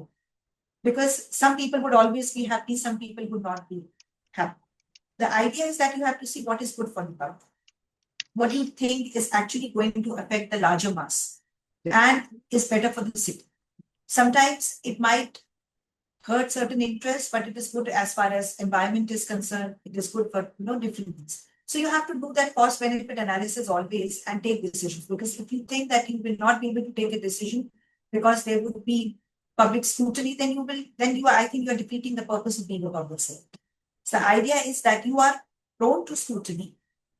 because some people would always be happy, some people would not be happy. The idea is that you have to see what is good for the public, what you think is actually going to affect the larger mass and is better for the city. Sometimes it might hurt certain interests, but it is good as far as environment is concerned. It is good for different things. So you have to do that cost benefit analysis always and take decisions, because if you think that you will not be able to take a decision because there would be public scrutiny, then I think you are defeating the purpose of being a public servant. So the idea is that you are prone to scrutiny.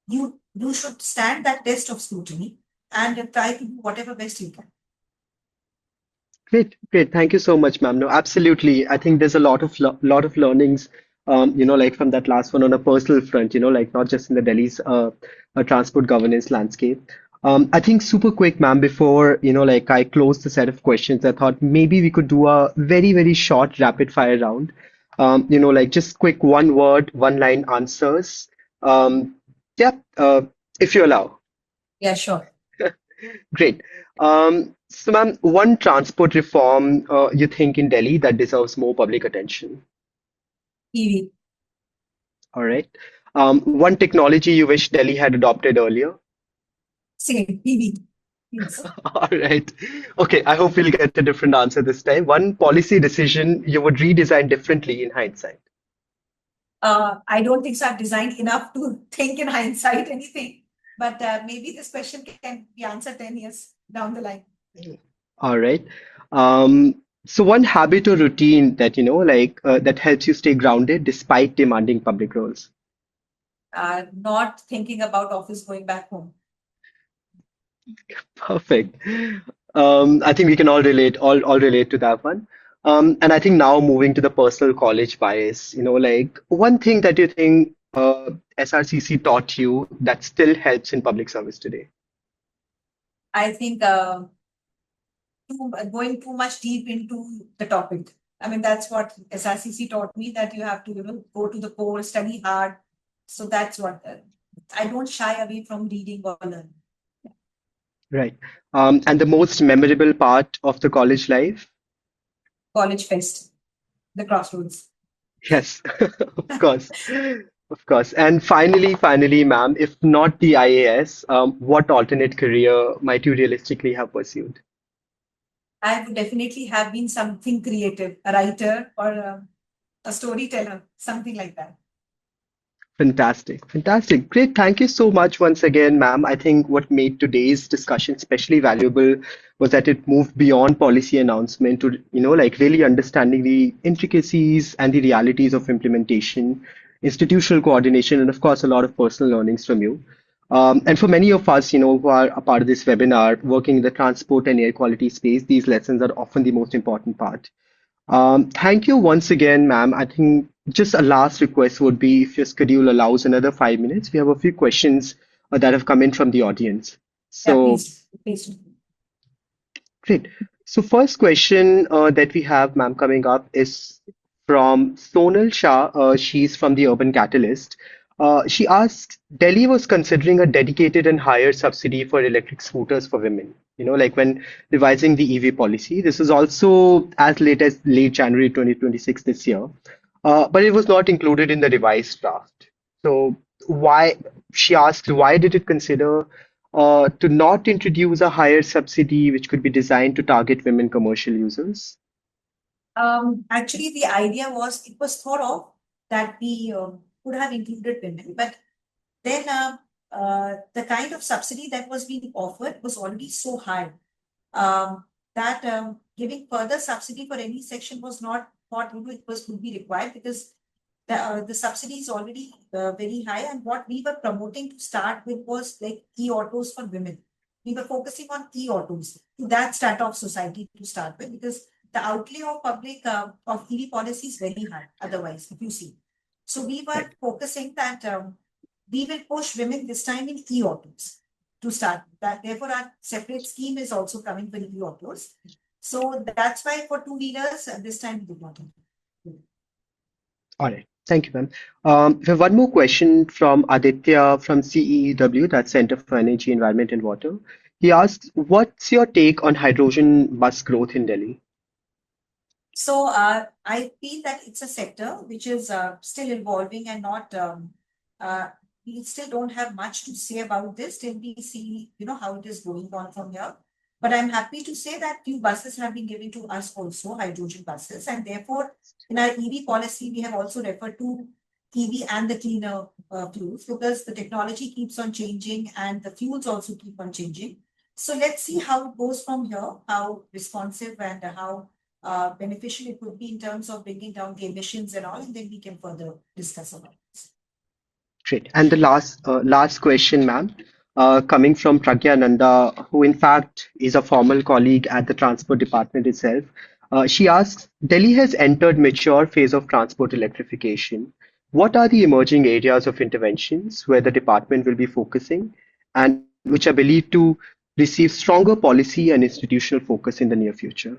You should stand that test of scrutiny and try to do whatever best you can. Great, great. Thank you so much, ma'am. No, absolutely. I think there's a lot of learnings, like from that last one on a personal front, like not just in the Delhi's transport governance landscape. I think super quick, ma'am, before, like I close the set of questions, I thought maybe we could do a very, very short rapid fire round. Like just quick one word, one line answers. Um, yeah, if you allow. Yeah, sure. Great. So, ma'am, one transport reform you think in Delhi that deserves more public attention? EV. All right. One technology you wish Delhi had adopted earlier? Same, EV. Yes. All right. Okay, I hope we'll get a different answer this time. One policy decision you would redesign differently in hindsight? I don't think so. I've designed enough to think in hindsight anything, but maybe this question can be answered 10 years down the line. All right. So one habit or routine that, that helps you stay grounded despite demanding public roles? Not thinking about office going back home. Perfect. I think we can all relate to that one. And I think now moving to the personal college bias, like one thing that you think SRCC taught you that still helps in public service today. I think going too much deep into the topic. I mean, that's what SRCC taught me, that you have to, go to the core, study hard. So that's what I don't shy away from reading or learning. Right. And the most memorable part of the college life? College fest, the crossroads. Yes, of course. Of course. And finally, ma'am, if not the IAS, what alternate career might you realistically have pursued? I would definitely have been something creative, a writer or a storyteller, something like that. Fantastic, fantastic. Great. Thank you so much once again, ma'am. I think what made today's discussion especially valuable was that it moved beyond policy announcement to, like really understanding the intricacies and the realities of implementation, institutional coordination, and of course, a lot of personal learnings from you. And for many of us, who are a part of this webinar, working in the transport and air quality space, these lessons are often the most important part. Thank you once again, ma'am. I think just a last request would be if your schedule allows another 5 minutes. We have a few questions that have come in from the audience. Yeah, So, please. great. So, first question that we have, ma'am, coming up is from Sonal Shah. She's from the Urban Catalyst. She asked, Delhi was considering a dedicated and higher subsidy for electric scooters for women. Like when revising the EV policy. This is also as late as late January 2026 this year. But it was not included in the revised draft. So she asked, why did it consider to not introduce a higher subsidy which could be designed to target women commercial users? Actually, the idea was, it was thought of that we could have included women, but then the kind of subsidy that was being offered was already so high that giving further subsidy for any section was not thought would be required, because the subsidy is already very high, and what we were promoting to start with was like e-autos for women. We were focusing on e-autos to that strata of society to start with, because the outlay of public of EV policy is very high otherwise, if you see. So we were focusing that we will push women this time in e-autos to start. That therefore our separate scheme is also coming for e-autos. So that's why for two-wheelers this time we did not. All right. Thank you, ma'am. We have one more question from Aditya from CEW, that's Center for Energy, Environment and Water. He asks, what's your take on hydrogen bus growth in Delhi? So I feel that it's a sector which is still evolving and not, we still don't have much to say about this till we see, how it is going on from here. But I'm happy to say that few buses have been given to us also, hydrogen buses, and therefore in our EV policy, we have also referred to EV and the cleaner fuels, because the technology keeps on changing and the fuels also keep on changing. So let's see how it goes from here, how responsive and how beneficial it would be in terms of bringing down the emissions and all, and then we can further discuss about this. Great. And the last question, ma'am, coming from Pragya Nanda, who in fact is a former colleague at the Transport Department itself. She asks, Delhi has entered mature phase of transport electrification. What are the emerging areas of interventions where the department will be focusing and which are believed to receive stronger policy and institutional focus in the near future?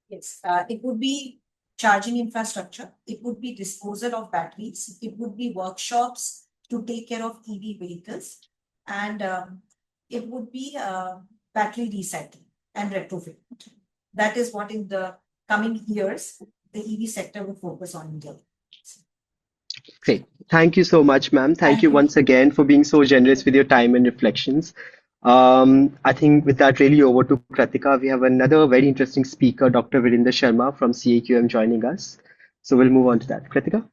Yes, it would be charging infrastructure. It would be disposal of batteries. It would be workshops to take care of EV vehicles. And it would be battery recycling and retrofit. That is what in the coming years, the EV sector will focus on in India. Great. Thank you so much, ma'am. Thank Thank you you. once again for being so generous with your time and reflections. I think with that, really over to Kratika. We have another very interesting speaker, Dr. Virender Sharma from CAQM joining us. So we'll move on to that. Kratika?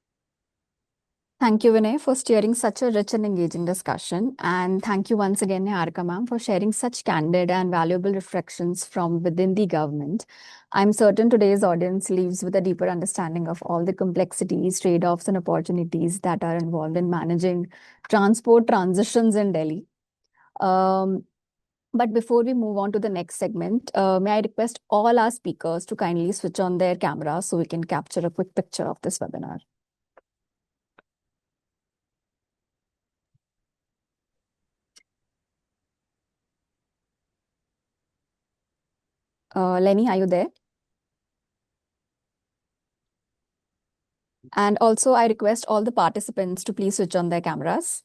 Thank you, Vinay, for steering such a rich and engaging discussion. And thank you once again, Niharika ma'am, for sharing such candid and valuable reflections from within the government. I'm certain today's audience leaves with a deeper understanding of all the complexities, trade-offs, and opportunities that are involved in managing transport transitions in Delhi. But before we move on to the next segment, may I request all our speakers to kindly switch on their cameras so we can capture a quick picture of this webinar. Lenny, are you there? And also, I request all the participants to please switch on their cameras.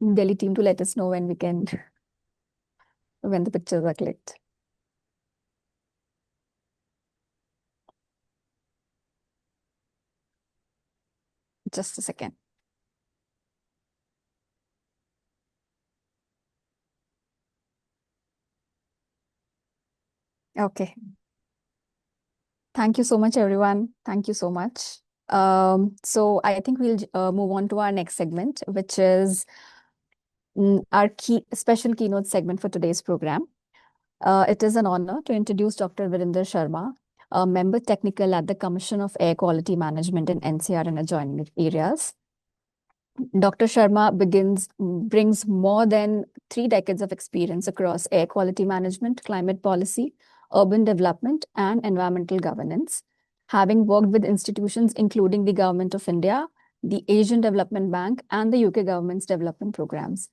Delhi team to let us know when when the pictures are clicked. Just a second. Okay. Thank you so much, everyone. Thank you so much. So I think we'll move on to our next segment, which is our special keynote segment for today's program. It is an honor to introduce Dr. Virender Sharma, a member technical at the Commission of Air Quality Management in NCR and adjoining areas. Dr. Sharma brings more than 3 decades of experience across air quality management, climate policy, urban development, and environmental governance, having worked with institutions including the Government of India, the Asian Development Bank, and the UK government's development programs.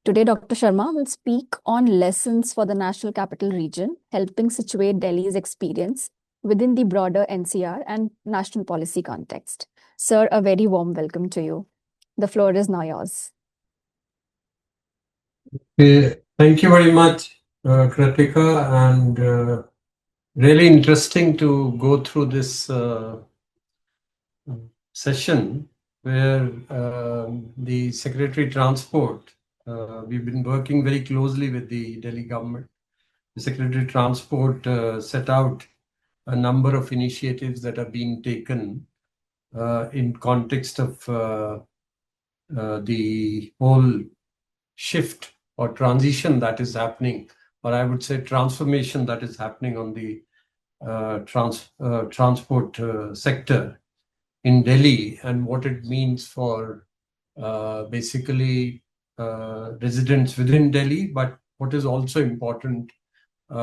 Today, Dr. Sharma will speak on lessons for the National Capital Region, helping situate Delhi's experience within the broader NCR and national policy context. Sir, a very warm welcome to you. The floor is now yours. Thank you very much, Kritika, and really interesting to go through this session where the Secretary Transport, we've been working very closely with the Delhi government. The Secretary Transport set out a number of initiatives that are being taken in context of the whole shift or transition that is happening, or I would say transformation that is happening on the transport sector in Delhi, and what it means for basically residents within Delhi. But what is also important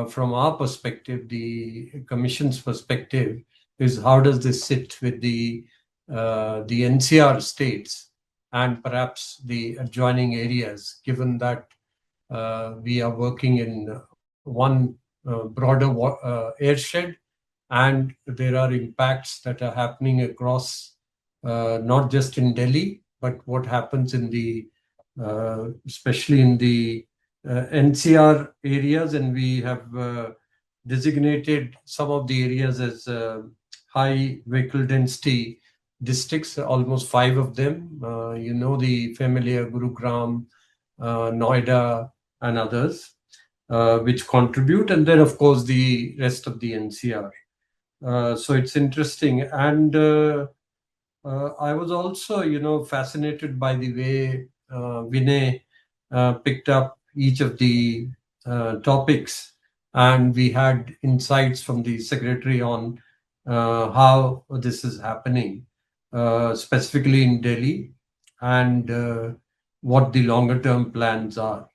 from our perspective, the Commission's perspective, is how does this sit with the NCR states and perhaps the adjoining areas, given that we are working in one broader airshed, and there are impacts that are happening across not just in Delhi, but what happens in the especially in the NCR areas, and we have designated some of the areas as high vehicle density districts, almost 5 of them. The familiar Gurugram, Noida, and others, which contribute, and then of course the rest of the NCR. So it's interesting, and I was also, fascinated by the way Vinay picked up each of the topics, and we had insights from the secretary on how this is happening, specifically in Delhi, and what the longer term plans are.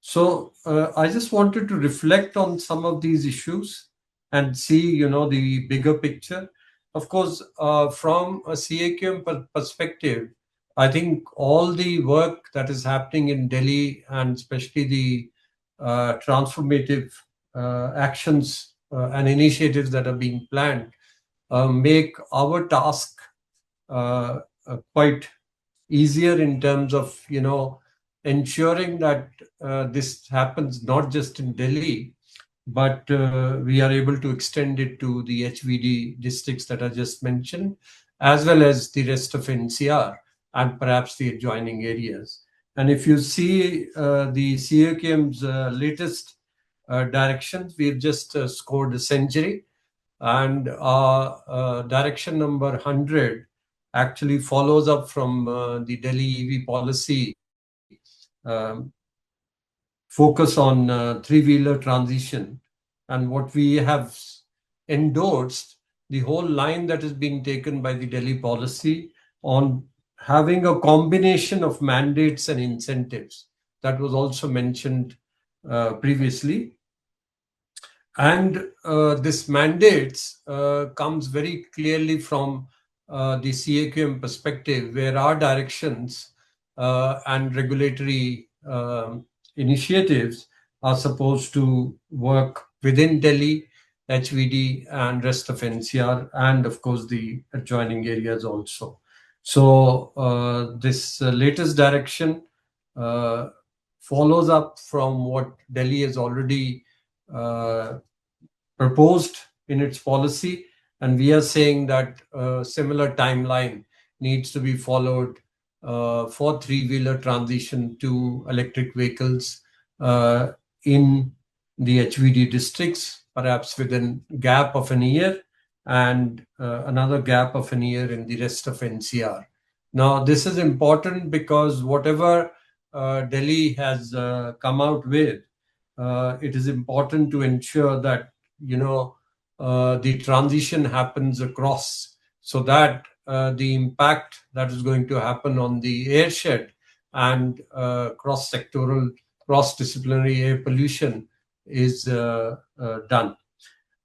So I just wanted to reflect on some of these issues and see, the bigger picture. Of course, from a CAQM perspective, I think all the work that is happening in Delhi, and especially the transformative actions and initiatives that are being planned, make our task quite easier in terms of ensuring that this happens not just in Delhi, but we are able to extend it to the HVD districts that I just mentioned, as well as the rest of NCR and perhaps the adjoining areas. And if you see the CAQM's latest directions, we've just scored a century, and our direction number 100 actually follows up from the Delhi EV policy, focus on three-wheeler transition. And what we have endorsed, the whole line that is being taken by the Delhi policy on having a combination of mandates and incentives. That was also mentioned previously. And this mandates comes very clearly from the CAQM perspective, where our directions and regulatory initiatives are supposed to work within Delhi, HVD, and rest of NCR, and of course the adjoining areas also. So this latest direction follows up from what Delhi has already proposed in its policy, and we are saying that a similar timeline needs to be followed for three-wheeler transition to electric vehicles in the HVD districts, perhaps within a gap of an year, and another gap of an year in the rest of NCR. Now, this is important because whatever Delhi has come out with, it is important to ensure that the transition happens across, so that the impact that is going to happen on the airshed and cross-sectoral, cross-disciplinary air pollution is done.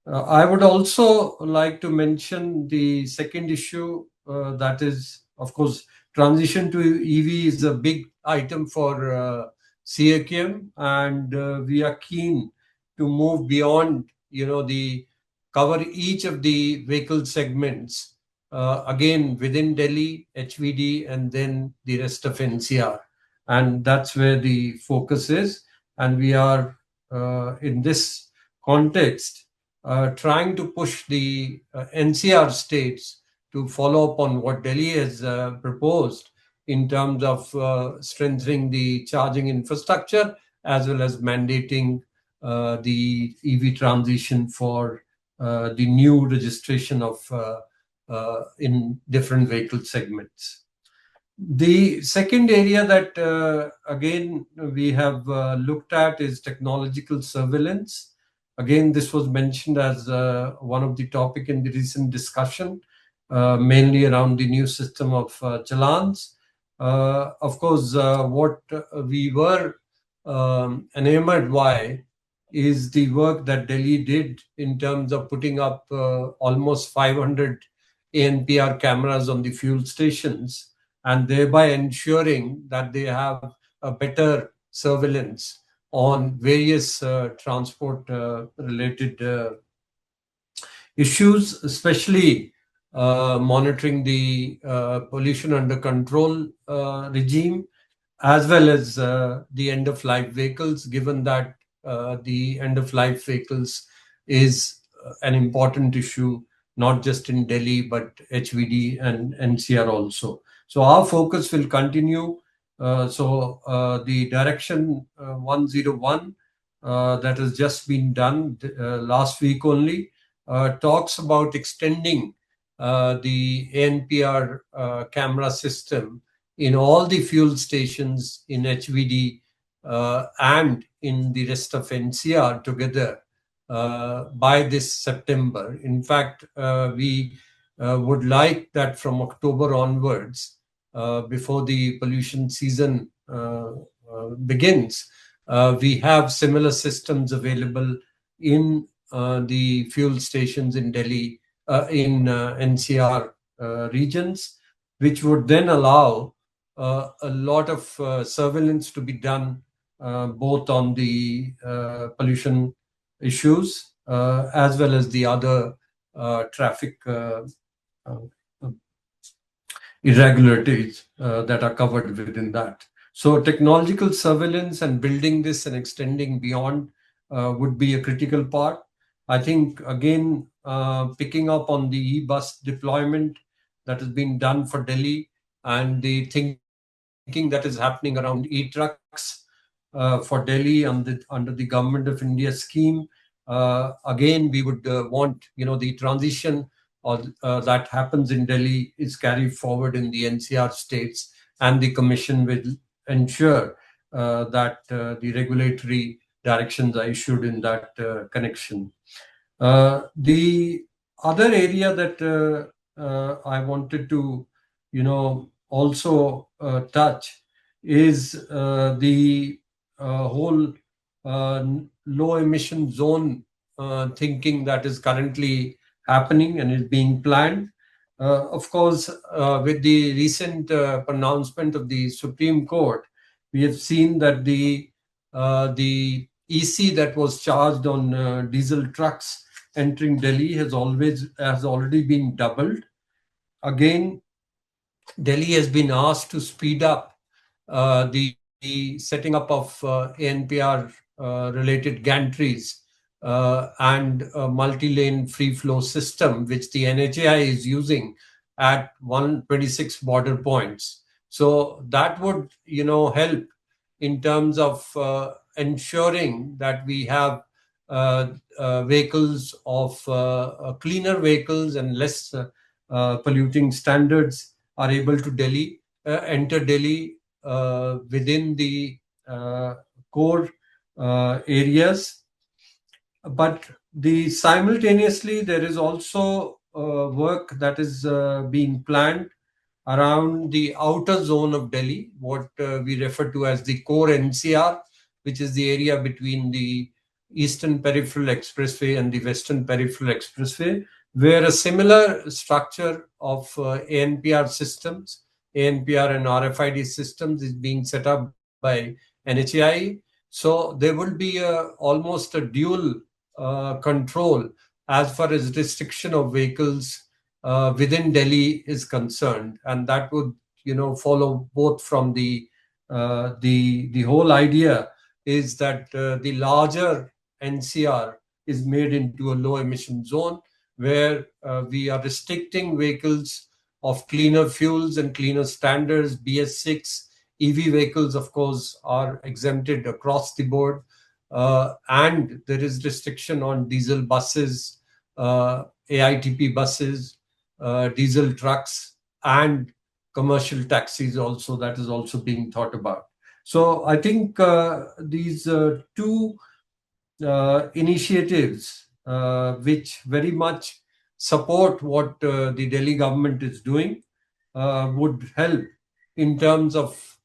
I would also like to mention the second issue, that is, of course, transition to EV is a big item for CAQM, and we are keen to move beyond, the cover each of the vehicle segments, again, within Delhi, HVD, and then the rest of NCR. And that's where the focus is. And we are, in this context, trying to push the NCR states to follow up on what Delhi has proposed in terms of strengthening the charging infrastructure, as well as mandating the EV transition for the new registration of in different vehicle segments. The second area that again we have looked at is technological surveillance. Again, this was mentioned as one of the topic in the recent discussion, mainly around the new system of challans. Of course, what we were enamored by is the work that Delhi did in terms of putting up almost 500 ANPR cameras on the fuel stations, and thereby ensuring that they have a better surveillance on various transport related issues, especially monitoring the pollution under control regime, as well as the end-of-life vehicles, given that the end-of-life vehicles is an important issue, not just in Delhi, but HVD and NCR also. So our focus will continue. The direction 101 that has just been done last week only talks about extending the ANPR camera system in all the fuel stations in HVD and in the rest of NCR together by this September. In fact, we would like that from October onwards, before the pollution season begins, we have similar systems available in the fuel stations in Delhi, in NCR regions, which would then allow a lot of surveillance to be done both on the pollution issues as well as the other traffic irregularities that are covered within that. So technological surveillance and building this and extending beyond would be a critical part. I think, again, picking up on the e-bus deployment that has been done for Delhi and the thinking that is happening around e-trucks for Delhi under the Government of India scheme. Again, we would want, the transition that happens in Delhi is carried forward in the NCR states, and the Commission will ensure that the regulatory directions are issued in that connection. The other area that I wanted to, also touch is the whole low emission zone thinking that is currently happening and is being planned. Of course, with the recent pronouncement of the Supreme Court, we have seen that the EC that was charged on diesel trucks entering Delhi has already been doubled. Again, Delhi has been asked to speed up the setting up of ANPR related gantries and a multi-lane free flow system, which the NHAI is using at 126 border points. So that would, help in terms of ensuring that we have vehicles of cleaner vehicles and less polluting standards are able to enter Delhi within the core areas. But simultaneously, there is also work that is being planned around the outer zone of Delhi, what we refer to as the core NCR, which is the area between the Eastern Peripheral Expressway and the Western Peripheral Expressway, where a similar structure of ANPR systems, ANPR and RFID systems is being set up by NHAI. So there will be almost a dual control as far as restriction of vehicles within Delhi is concerned, and that would follow both from the whole idea is that the larger NCR is made into a low emission zone where we are restricting vehicles of cleaner fuels and cleaner standards. BS6 EV vehicles, of course, are exempted across the board, and there is restriction on diesel buses, AITP buses, diesel trucks, and commercial taxis also. That is also being thought about. So I think these two initiatives, which very much support what the Delhi government is doing, would help in terms of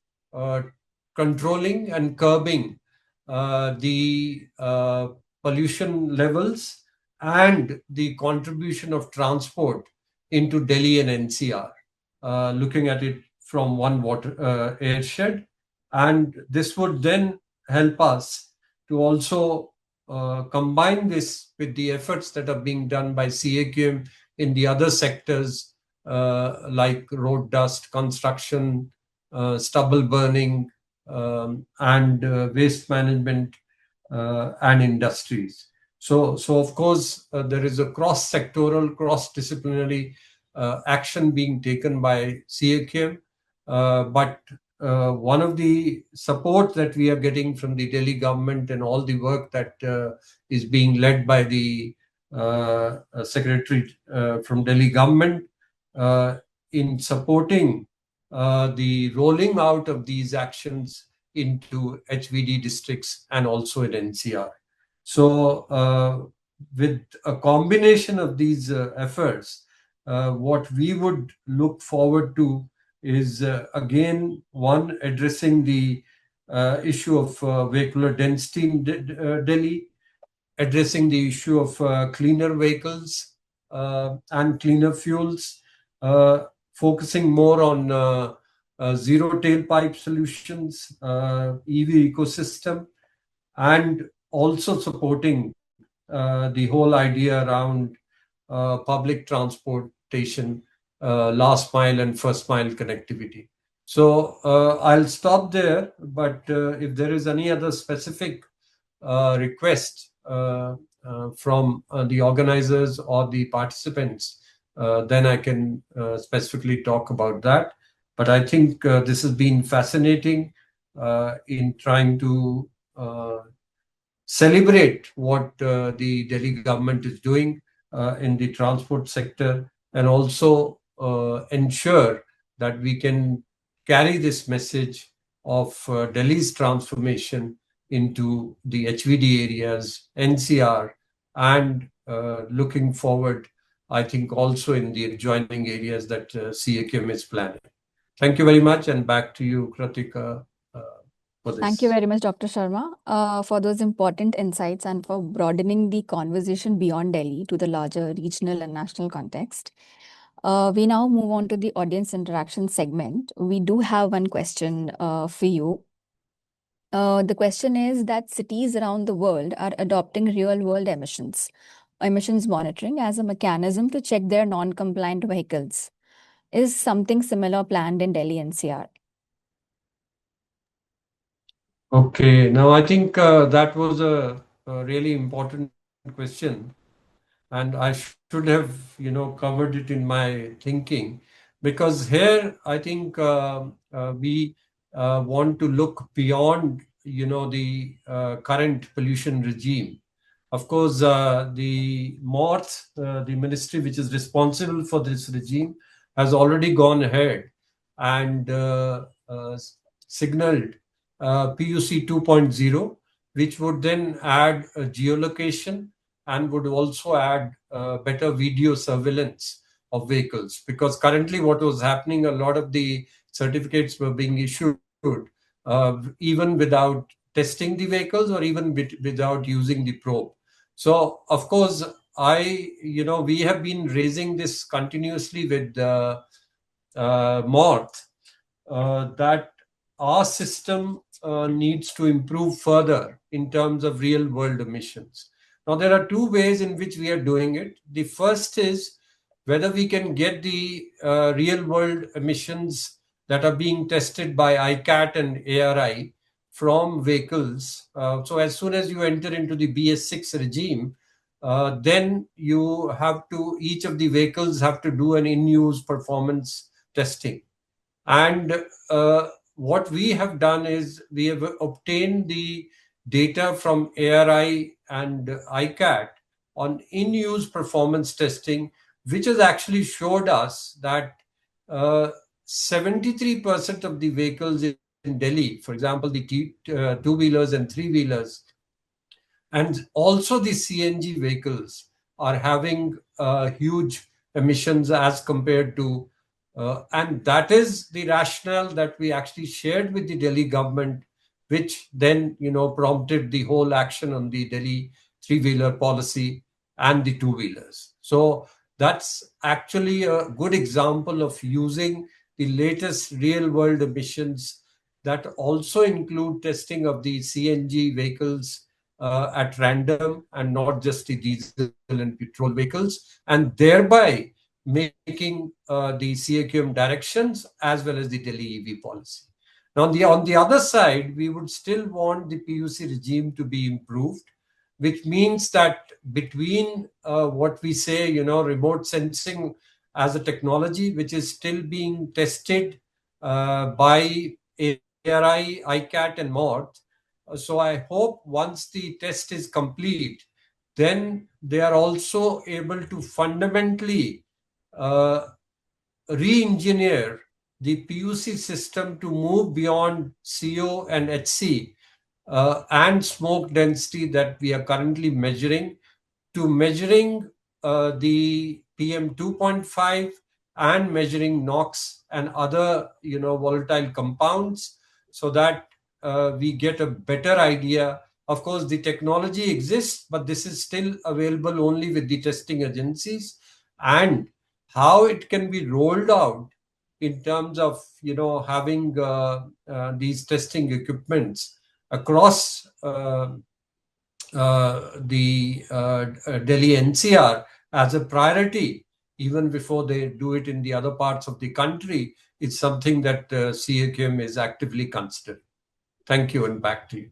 controlling and curbing the pollution levels and the contribution of transport into Delhi and NCR, looking at it from one water airshed. And this would then help us to also combine this with the efforts that are being done by CAQM in the other sectors like road dust, construction, stubble burning, and waste management and industries. So of course, there is a cross-sectoral, cross-disciplinary action being taken by CAQM. But one of the support that we are getting from the Delhi government and all the work that is being led by the Secretary from Delhi government in supporting the rolling out of these actions into HVD districts and also in NCR. So with a combination of these efforts, what we would look forward to is again, one, addressing the issue of vehicular density in Delhi, addressing the issue of cleaner vehicles and cleaner fuels, focusing more on zero tailpipe solutions, EV ecosystem, and also supporting the whole idea around public transportation, last mile and first mile connectivity. So I'll stop there, but if there is any other specific request from the organizers or the participants, then I can specifically talk about that. But I think this has been fascinating in trying to celebrate what the Delhi government is doing in the transport sector, and also ensure that we can carry this message of Delhi's transformation into the HVD areas, NCR, and looking forward, I think, also in the adjoining areas that CAQM is planning. Thank you very much, and back to you, Kritika. Thank you very much, Dr. Sharma, for those important insights and for broadening the conversation beyond Delhi to the larger regional and national context. We now move on to the audience interaction segment. We do have one question for you. The question is that cities around the world are adopting real-world emissions monitoring as a mechanism to check their non-compliant vehicles. Is something similar planned in Delhi NCR? Okay, now I think that was a really important question, and I should have, covered it in my thinking, because here I think we want to look beyond, the current pollution regime. Of course, the MORTH, the ministry which is responsible for this regime, has already gone ahead and signaled PUC 2.0, which would then add a geolocation and would also add better video surveillance of vehicles. Because currently what was happening, a lot of the certificates were being issued even without testing the vehicles or even without using the probe. So, of course, we have been raising this continuously with MORTH, that our system needs to improve further in terms of real world emissions. Now, there are two ways in which we are doing it. The first is whether we can get the real world emissions that are being tested by ICAT and ARI from vehicles. So as soon as you enter into the BS6 regime, then you have to, each of the vehicles have to do an in-use performance testing. And what we have done is we have obtained the data from ARI and ICAT on in-use performance testing, which has actually showed us that 73% of the vehicles in Delhi, for example, the two-wheelers and three-wheelers, and also the CNG vehicles, are having huge emissions as compared to, and that is the rationale that we actually shared with the Delhi government, which then, prompted the whole action on the Delhi three-wheeler policy and the two-wheelers. So that's actually a good example of using the latest real-world emissions that also include testing of the CNG vehicles at random and not just the diesel and petrol vehicles, and thereby making the CAQM directions as well as the Delhi EV policy. Now, on the other side, we would still want the PUC regime to be improved. which means that between what we say, remote sensing as a technology, which is still being tested by ARI, ICAT, and MORT. So I hope once the test is complete, then they are also able to fundamentally uh, re-engineer the PUC system to move beyond CO and HC and smoke density that we are currently measuring to measuring the PM 2.5 and measuring NOx and other volatile compounds, so that we get a better idea. Of course, the technology exists, but this is still available only with the testing agencies, and how it can be rolled out in terms of having these testing equipments across the Delhi NCR as a priority, even before they do it in the other parts of the country. It's something that CAQM is actively considering. Thank you, and back to you.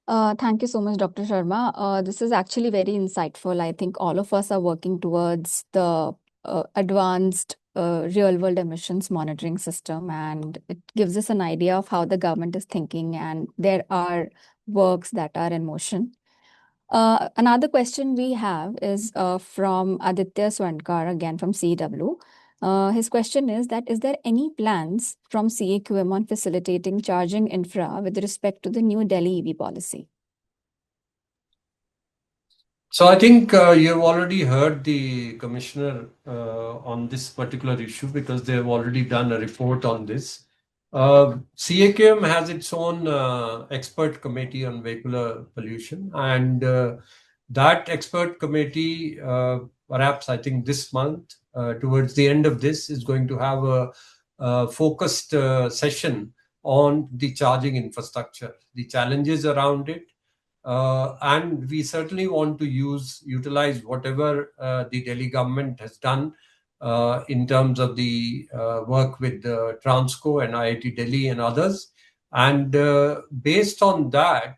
Thank you so much, Dr. Sharma. This is actually very insightful. I think all of us are working towards the advanced real-world emissions monitoring system, and it gives us an idea of how the government is thinking, and there are works that are in motion. Another question we have is from Aditya Swankar, again from CW. His question is that, is there any plans from CAQM on facilitating charging infra with respect to the new Delhi EV policy? So I think you've already heard the commissioner on this particular issue, because they've already done a report on this. CAQM has its own expert committee on vehicular pollution, and that expert committee, perhaps I think this month, towards the end of this, is going to have a focused session on the charging infrastructure, the challenges around it, and we certainly want to utilize whatever the Delhi government has done in terms of the work with Transco and IIT Delhi and others. And based on that,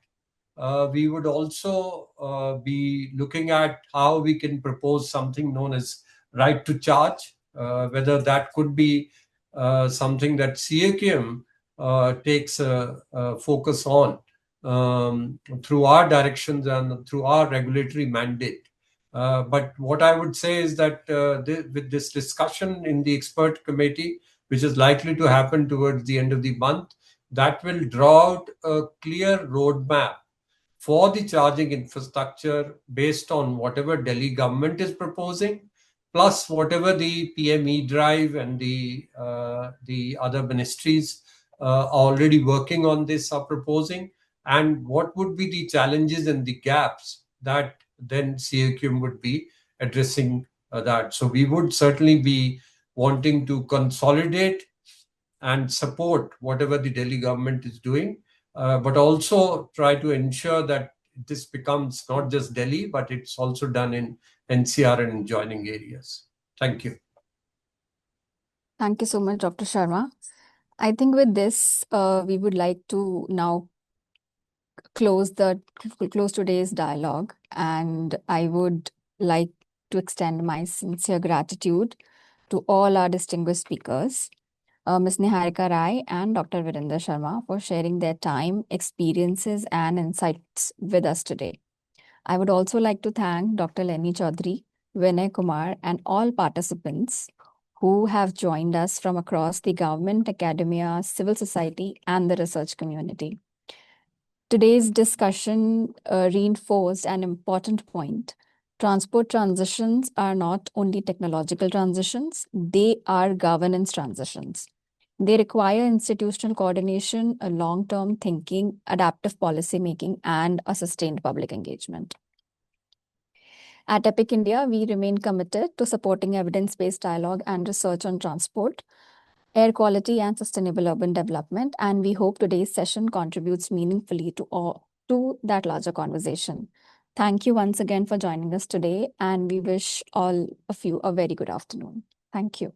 we would also be looking at how we can propose something known as right to charge, whether that could be something that CAQM takes a focus on through our directions and through our regulatory mandate. But what I would say is that with this discussion in the expert committee, which is likely to happen towards the end of the month, that will draw out a clear roadmap for the charging infrastructure based on whatever Delhi government is proposing, plus whatever the PME drive and the other ministries already working on this are proposing, and what would be the challenges and the gaps that then CAQM would be addressing that. So we would certainly be wanting to consolidate and support whatever the Delhi government is doing, but also try to ensure that this becomes not just Delhi, but it's also done in NCR and adjoining areas. Thank you. Thank you so much, Dr. Sharma. I think with this, we would like to now close today's dialogue, and I would like to extend my sincere gratitude to all our distinguished speakers, Ms. Niharika Rai and Dr. Virender Sharma, for sharing their time, experiences, and insights with us today. I would also like to thank Dr. Lenny Chaudhary, Vinay Kumar, and all participants who have joined us from across the government, academia, civil society, and the research community. Today's discussion reinforced an important point. Transport transitions are not only technological transitions, they are governance transitions. They require institutional coordination, a long-term thinking, adaptive policy making, and a sustained public engagement. At EPIC India, we remain committed to supporting evidence-based dialogue and research on transport, air quality, and sustainable urban development, and we hope today's session contributes meaningfully to that larger conversation. Thank you once again for joining us today, and we wish all of you a very good afternoon. Thank you.